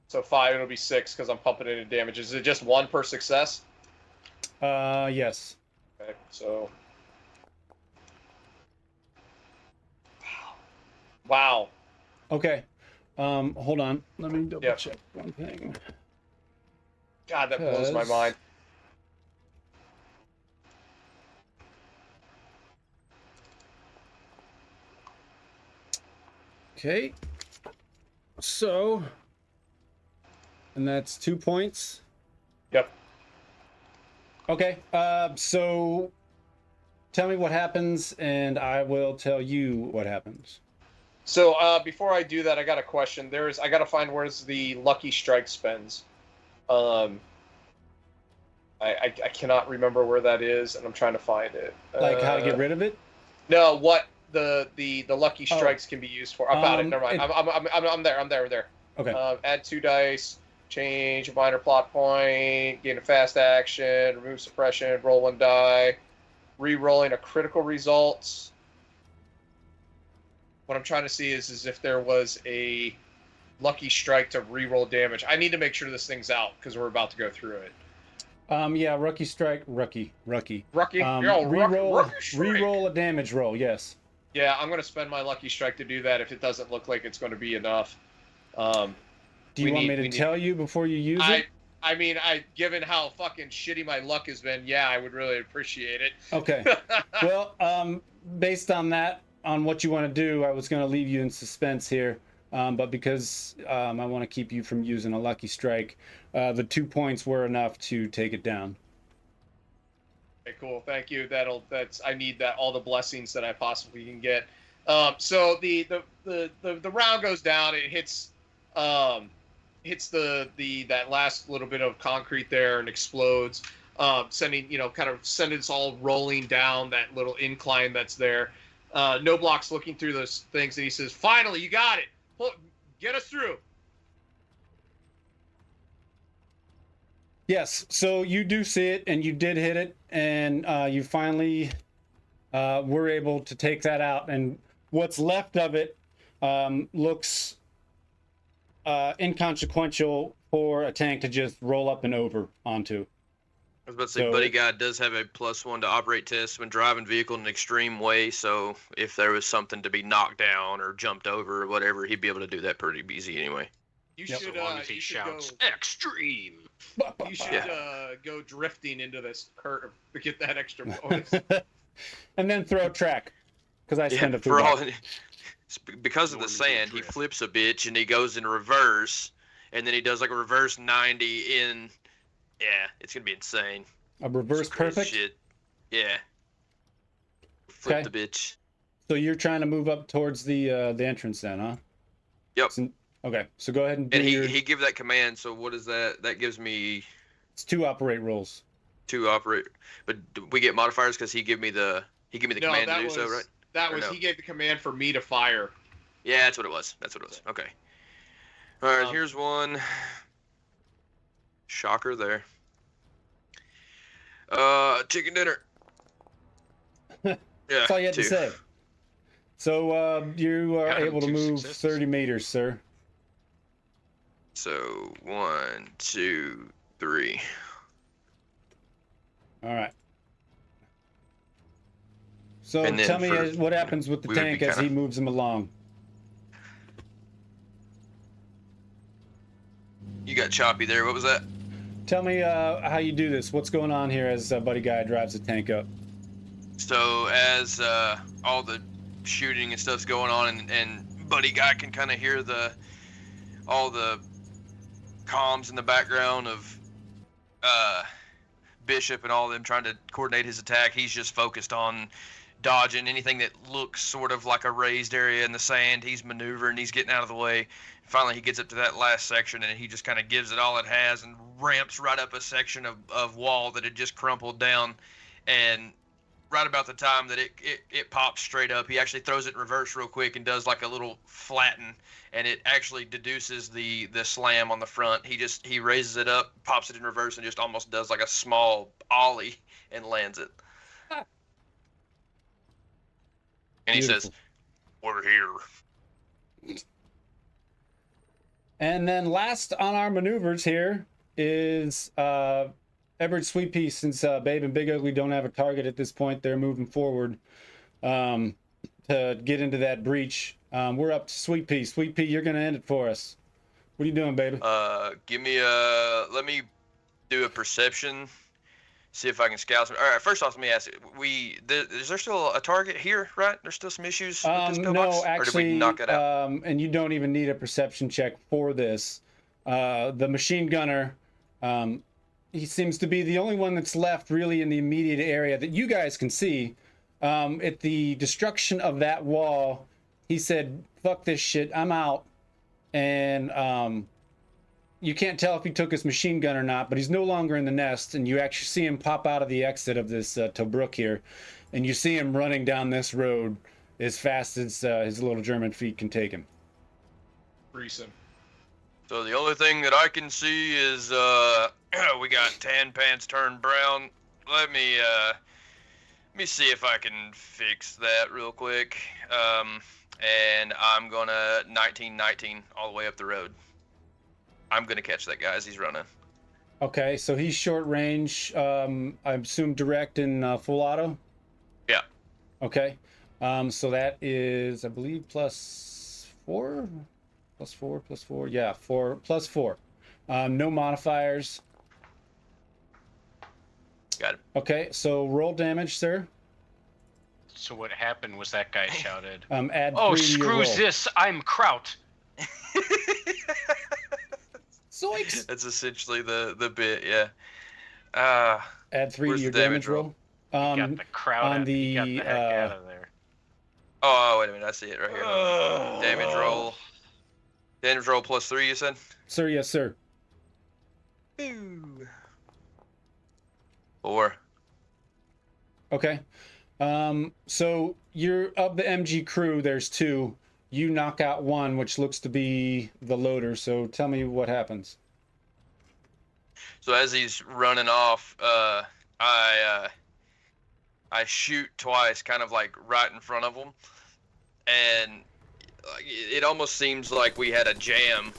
So 5, it'll be 6 because I'm pumping it into damage. Is it just 1 per success? Yes. Okay, so. Wow. Okay. Hold on. Let me double Yep. check one thing. God, that blows my mind. Okay. So, and that's 2 points. Yep. Okay. So tell me what happens, and I will tell you what happens. So before I do that, I got a question. I got to find where's the Lucky Strike spends. I cannot remember where that is, and I'm trying to find it. Like how to get rid of it? No, what the Lucky Strikes can be used for. I found it. Never mind. I'm there. Okay. Add 2 dice, change a minor plot point, gain a fast action, remove suppression, roll 1 die, re-rolling a critical result. What I'm trying to see is if there was a Lucky Strike to re-roll damage. I need to make sure this thing's out because we're about to go through it. Yeah, Rookie Strike, Rookie. Re-roll a damage roll, yes. Yeah, I'm going to spend my Lucky Strike to do that if it doesn't look like it's going to be enough. Do you want me to tell you before you use it? I mean, given how fucking shitty my luck has been, yeah, I would really appreciate it. Okay. Well, based on that, on what you want to do, I was going to leave you in suspense here. But because I want to keep you from using a Lucky Strike, the 2 points were enough to take it down. Okay, cool. Thank you. I need that, all the blessings that I possibly can get. So the round goes down. It hits that last little bit of concrete there and explodes, sending us all rolling down that little incline that's there. Knoblauch's looking through those things and he says, "Finally, you got it. Get us through." Yes, so you do see it, and you did hit it, and you finally were able to take that out. And what's left of it looks inconsequential for a tank to just roll up and over onto. I was about to say, Buddy Guy does have a +1 to operate test when driving vehicle in an extreme way, so if there was something to be knocked down or jumped over or whatever, he'd be able to do that pretty easy anyway. You So should, long as he shouts, "Extreme!" You should go drifting into this curve to get that extra bonus. And then throw a track, because I spend a few for all, bucks. because of the sand, he flips a bitch and he goes in reverse, and then he does like a reverse 90 in. Yeah, it's gonna be insane. A reverse Some crazy perfect? shit. Yeah. Flip Okay. the bitch. So you're trying to move up towards the entrance then, huh? Yep. Okay, so go ahead and do And your... he give that command. So what is that? That gives me It's 2 operate rolls. 2 operate. But do we get modifiers because he give me the command to do so, right? That Or was no? he gave the command for me to fire. Yeah, that's what it was. Okay. All right, here's one. Shocker there. Chicken dinner. Yeah. That's all you had 2. to say. So you are Got him able to 2 move successes. 30 meters, sir. So 1, 2, 3. All right. So And then tell me for- what happens with the we would be tank as he kinda- moves him along. You got choppy there. What was that? Tell me how you do this. What's going on here as Buddy Guy drives the tank up? So as all the shooting and stuff's going on, and Buddy Guy can kind of hear all the comms in the background of Bishop and all of them trying to coordinate his attack. He's just focused on dodging anything that looks sort of like a raised area in the sand. He's maneuvering, he's getting out of the way. Finally, he gets up to that last section, and he just kind of gives it all it has and ramps right up a section of wall that had just crumpled down. And right about the time that it pops straight up, he actually throws it in reverse real quick and does like a little flatten, and it actually deduces the slam on the front. He raises it up, pops it in reverse, and just almost does like a small ollie and lands it. And he says, We're here. And then last on our maneuvers here is Everett Sweet Pea. Since Babe and Big Ugly don't have a target at this point, they're moving forward to get into that breach. We're up to Sweet Pea. Sweet Pea, you're going to end it for us. What are you doing, baby? let me do a perception, see if I can scout some. All right, first off, let me ask you, is there still a target here, right? There's still some issues with this pillbox? No, actually, or did we knock it out? And you don't even need a perception check for this. The machine gunner, he seems to be the only one that's left really in the immediate area that you guys can see. At the destruction of that wall, he said, fuck this shit, I'm out. And you can't tell if he took his machine gun or not, but he's no longer in the nest, and you actually see him pop out of the exit of this Tobruk here, and you see him running down this road as fast as his little German feet can take him. Recent. So the only thing that I can see is we got tan pants turned brown. Let me see if I can fix that real quick. And I'm gonna 1919 all the way up the road. I'm gonna catch that guy as he's running. Okay, so he's short range. I assume direct and full auto. Yeah. Okay. So that is, I believe, +4, +4. Yeah, +4. No modifiers. Got it. Okay, so roll damage, sir. So what happened was that guy shouted, Add 3 "Oh, to your screw roll. this! I'm Kraut." Zoinks! That's essentially the bit, yeah. Add 3 to Where's your the damage damage roll. Got the Kraut on out. He got the heck out of there. Oh, wait a minute, I see it right here. Damage roll. Damage roll +3, you said? Sir, yes, sir. Ooh. 4. Okay. So you're of the MG crew, there's 2. You knock out 1, which looks to be the loader. So tell me what happens. So as he's running off, I shoot twice, kind of like right in front of him, and it almost seems like we had a jam.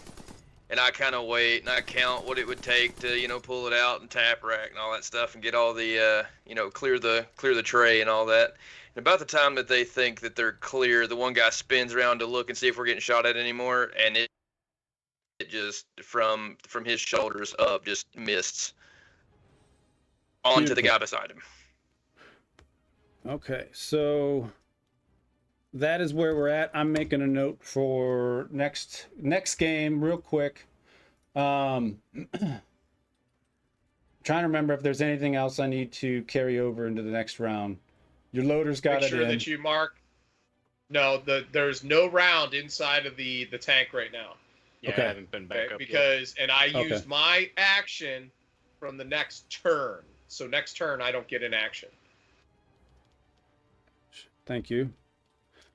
And I kind of wait and I count what it would take to, pull it out and tap rack and all that stuff and get all the, clear the tray and all that. And about the time that they think that they're clear, the one guy spins around to look and see if we're getting shot at anymore, and it just from his shoulders up just mists onto the guy beside him. Okay, so that is where we're at. I'm making a note for next game real quick. Trying to remember if there's anything else I need to carry over into the next round. Your loader's got Make it sure in. that you mark. No, there's no round inside of the tank right now. Yeah, Okay. I haven't been back up yet. Because I Okay. used my action from the next turn. So next turn I don't get an action. Thank you.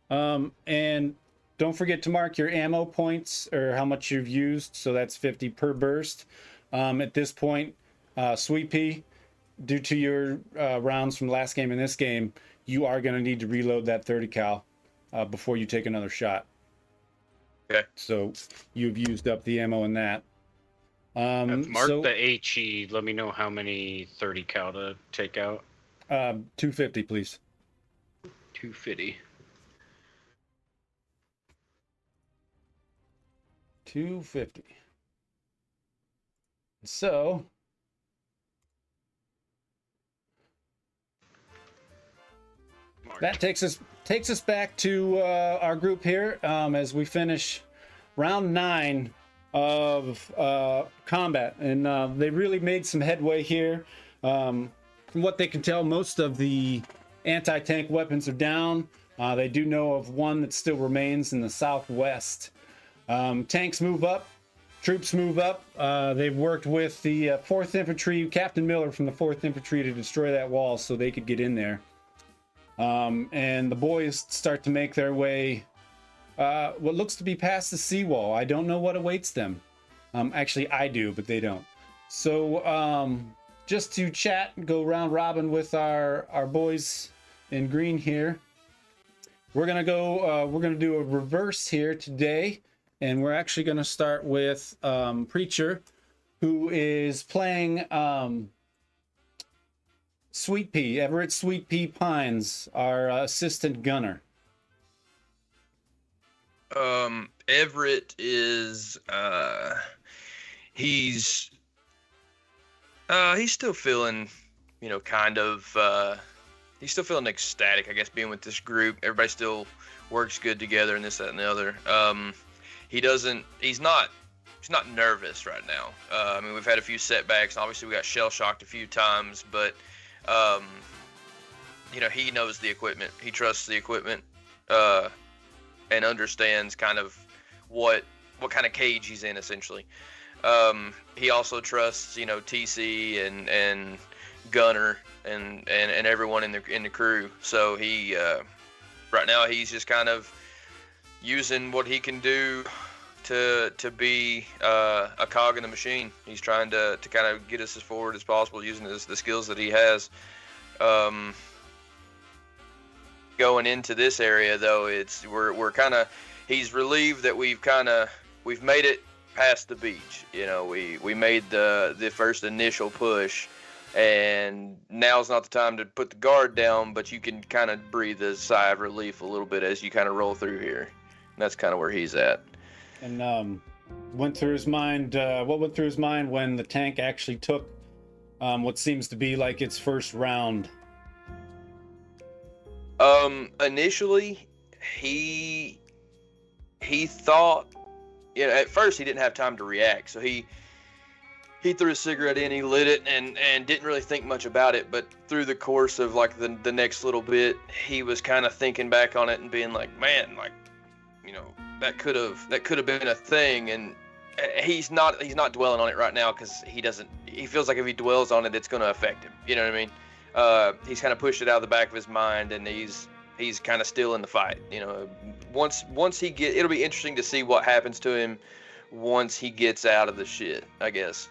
And don't forget to mark your ammo points or how much you've used. So that's 50 per burst. At this point, Sweet Pea, due to your rounds from last game and this game, you are going to need to reload that 30 cal before you take another shot. Okay. So you've used up the ammo in that. Mark so, the HE. Let me know how many 30 cal to take out. 250, please. 250. 250. So that takes us back to our group here as we finish round 9 of combat, and they really made some headway here. From what they can tell, most of the anti-tank weapons are down. They do know of one that still remains in the southwest. Tanks move up, troops move up. They've worked with the 4th Infantry, Captain Miller from the 4th Infantry, to destroy that wall so they could get in there. And the boys start to make their way what looks to be past the seawall. I don't know what awaits them. Actually, I do, but they don't. So just to chat and go round robin with our boys in green here, we're gonna do a reverse here today, and we're actually gonna start with Preacher, who is playing Sweet Pea, Everett Sweet Pea Pines, our assistant gunner. Everett is he's still feeling, kind of he's still feeling ecstatic, I guess, being with this group. Everybody still works good together and this, that, and the other. He's not nervous right now. I mean, we've had a few setbacks. Obviously, we got shell shocked a few times, but he knows the equipment. He trusts the equipment, and understands kind of what kind of cage he's in, essentially. He also trusts, TC and Gunner and everyone in the crew. So he right now he's just kind of using what he can do to be a cog in the machine. He's trying to kind of get us as forward as possible using the skills that he has. Going into this area though, we're kind of, he's relieved that we've made it past the beach. We made the first initial push, and now's not the time to put the guard down, but you can kind of breathe a sigh of relief a little bit as you kind of roll through here. And that's kind of where he's at. And what went through his mind when the tank actually took what seems to be like its first round? Initially, he thought, at first he didn't have time to react, so he threw a cigarette in, he lit it, and didn't really think much about it. But through the course of like the next little bit, he was kind of thinking back on it and being like, man, like, that could have been a thing. And he's not dwelling on it right now because he feels like if he dwells on it, it's going to affect him. You know what I mean? He's kind of pushed it out of the back of his mind, and he's kind of still in the fight. Once it'll be interesting to see what happens to him once he gets out of the shit, I guess.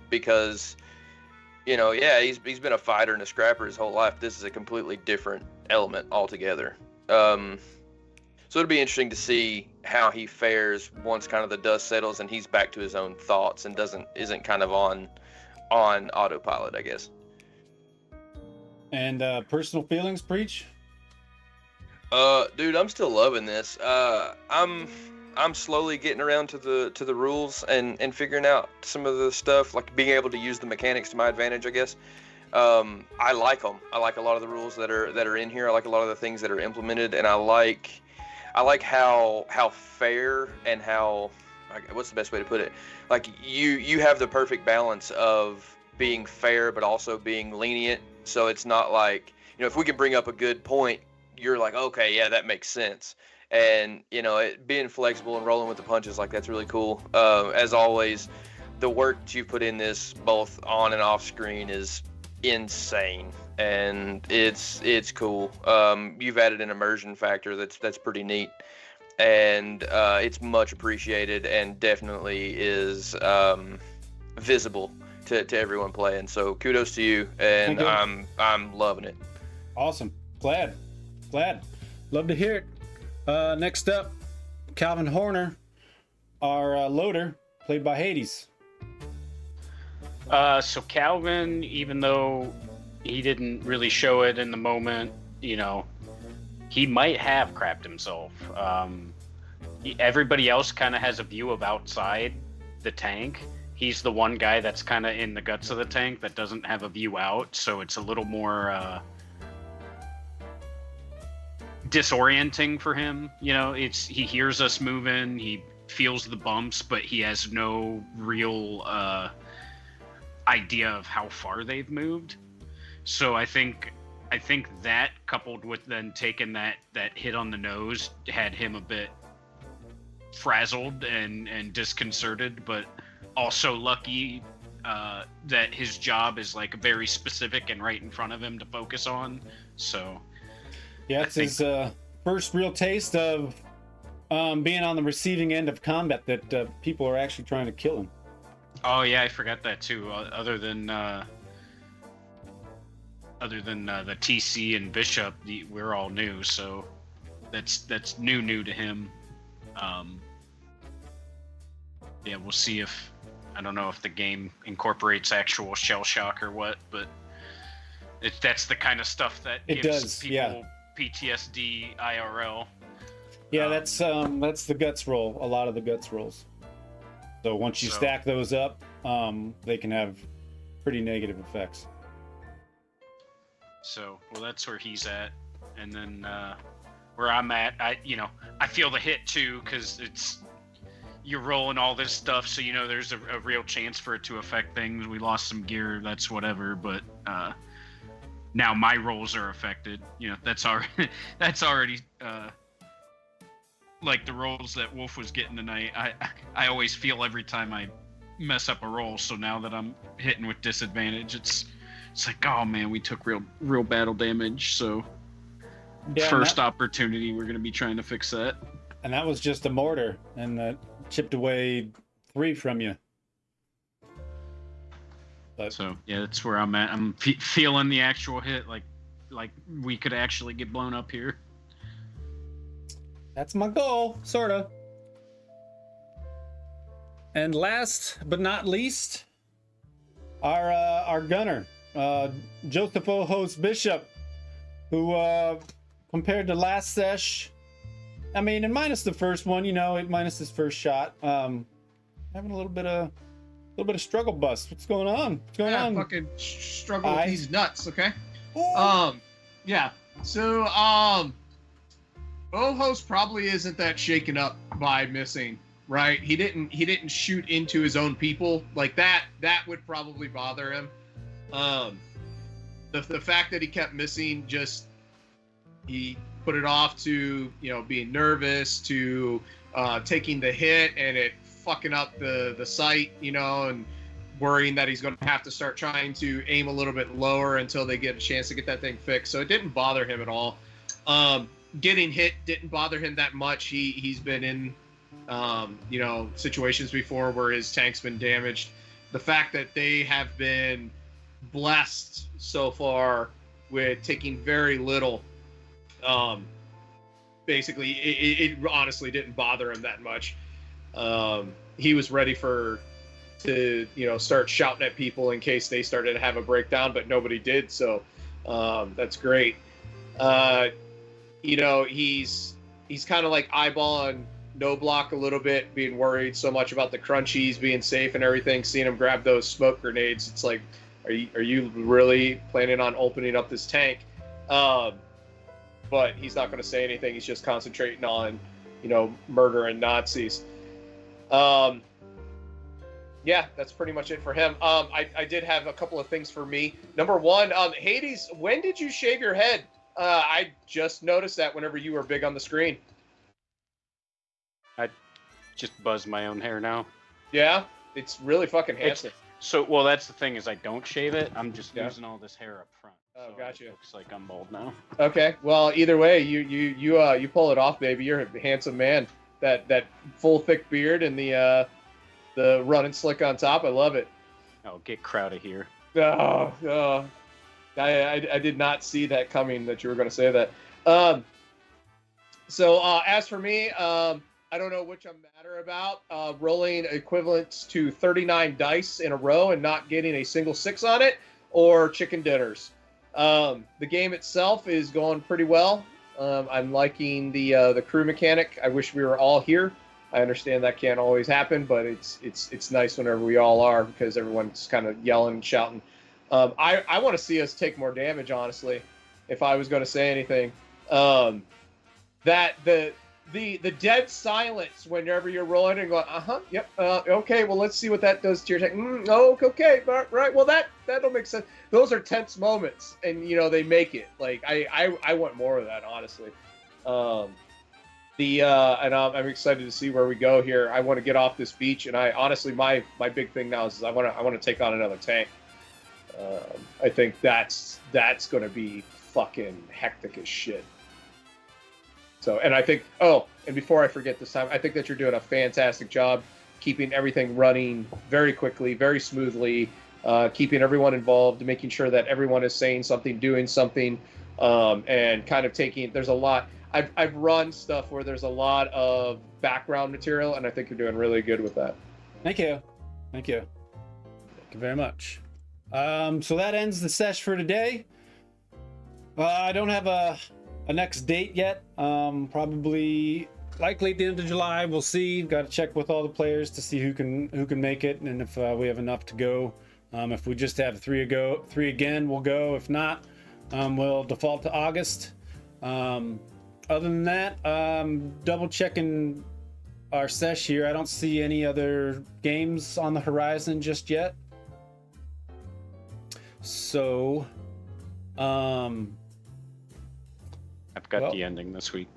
Because, he's been a fighter and a scrapper his whole life. This is a completely different element altogether. So it'll be interesting to see how he fares once kind of the dust settles and he's back to his own thoughts and isn't kind of on autopilot, I guess. And personal feelings, Preach? Dude, I'm still loving this. I'm slowly getting around to the rules and figuring out some of the stuff, like being able to use the mechanics to my advantage, I guess. I like them. I like a lot of the rules that are in here. I like a lot of the things that are implemented, and I like how fair and how, what's the best way to put it? Like you have the perfect balance of being fair but also being lenient. So it's not like, if we can bring up a good point, you're like, okay, yeah, that makes sense. And, being flexible and rolling with the punches, like, that's really cool. As always, the work that you put in this, both on and off screen, is insane. And it's cool. You've added an immersion factor that's pretty neat. And it's much appreciated and definitely is visible to everyone playing. So kudos to you, and I'm loving it. Awesome. Glad. Love to hear it. Next up, Calvin Horner, our loader, played by Hades. So Calvin, even though he didn't really show it in the moment, he might have crapped himself. Everybody else kind of has a view of outside the tank. He's the one guy that's kind of in the guts of the tank that doesn't have a view out, so it's a little more disorienting for him. He hears us moving, he feels the bumps, but he has no real idea of how far they've moved. So I think that, coupled with then taking that hit on the nose, had him a bit frazzled and disconcerted, but also lucky that his job is like very specific and right in front of him to focus on. So yeah, it's his first real taste of being on the receiving end of combat, that people are actually trying to kill him. Oh yeah, I forgot that too. Other than the TC and Bishop, we're all new, so that's new to him. Yeah, we'll see if, I don't know if the game incorporates actual shell shock or what, but that's the kind of stuff that gives people PTSD IRL. Yeah, that's the guts roll. A lot of the guts rolls. So once you stack those up, they can have pretty negative effects. So, well, that's where he's at, and then where I'm at, I feel the hit too, because you're rolling all this stuff, so there's a real chance for it to affect things. We lost some gear, that's whatever, but now my rolls are affected. That's already like the rolls that Wolf was getting tonight. I always feel every time I mess up a roll, so now that I'm hitting with disadvantage, it's like, oh man, we took real battle damage. So first opportunity, we're gonna be trying to fix that. And that was just a mortar, and that chipped away 3 from you. But so yeah, that's where I'm at. I'm feeling the actual hit, like we could actually get blown up here. That's my goal, sorta. And last but not least, our gunner, Joseph Ojos Bishop, who compared to last sesh, I mean, and minus the first one, minus his first shot, having a little bit of struggle bust. What's going on? Fucking struggle with these nuts, okay? Ooh. Yeah. So, Ojos probably isn't that shaken up by missing, right? He didn't shoot into his own people like that. That would probably bother him. The fact that he kept missing, he put it off to being nervous, to taking the hit and it fucking up the sight, and worrying that he's going to have to start trying to aim a little bit lower until they get a chance to get that thing fixed. So it didn't bother him at all. Getting hit didn't bother him that much. He's been in situations before where his tank's been damaged. The fact that they have been blessed so far with taking very little, basically it honestly didn't bother him that much. He was ready to start shouting at people in case they started to have a breakdown, but nobody did, so that's great. He's kind of like eyeballing Knoblauch a little bit, being worried so much about the crunchies being safe and everything, seeing him grab those smoke grenades. It's like, are you really planning on opening up this tank? But he's not going to say anything. He's just concentrating on, murdering Nazis. Yeah, that's pretty much it for him. I did have a couple of things for me. Number one, Hades, when did you shave your head? I just noticed that whenever you were big on the screen. I just buzz my own hair now. Yeah, it's really fucking handsome. Well, that's the thing, is I don't shave it. I'm just losing all this hair up front. Oh, so gotcha. It looks like I'm bald now. Okay, well, either way, you pull it off, baby. You're a handsome man. That full thick beard and the running slick on top. I love it. Oh, get crowd of here. Oh. I did not see that coming, that you were going to say that. So as for me, I I don't know which I'm madder about. Rolling equivalents to 39 dice in a row and not getting a single 6 on it, or chicken dinners. The game itself is going pretty well. I'm liking the crew mechanic. I wish we were all here. I understand that can't always happen, but it's nice whenever we all are, because everyone's kind of yelling and shouting. I want to see us take more damage, honestly, if I was going to say anything. That the dead silence whenever you're rolling and going, yep, okay, well, let's see what that does to your tank. Okay, right, well, that'll make sense. Those are tense moments, and they make it. Like I want more of that, honestly. And I'm excited to see where we go here. I want to get off this beach, and I honestly, my big thing now is I want to take on another tank. I think that's going to be fucking hectic as shit. So, and I think, and before I forget this time, I think that you're doing a fantastic job keeping everything running very quickly, very smoothly, keeping everyone involved, making sure that everyone is saying something, doing something, and kind of there's a lot. I've run stuff where there's a lot of background material, and I think you're doing really good with that. Thank you. Thank you very much. So that ends the sesh for today. I don't have a next date yet. Likely at the end of July. We'll see. Got to check with all the players to see who can make it, and if we have enough to go. If we just have three again, we'll go. If not, we'll default to August. Other than that, double checking our sesh here. I don't see any other games on the horizon just yet. So, I've got the ending this week.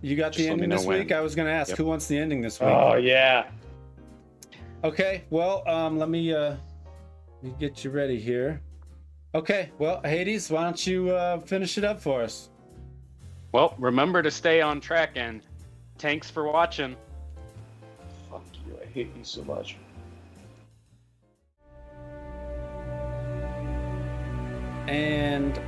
You got the ending this week? I was going to ask, who wants the ending this week? Oh, yeah. Okay, well, let me get you ready here. Okay, well, Hades, why don't you finish it up for us? Well, remember to stay on track, and thanks for watching. Fuck you, I hate you so much. And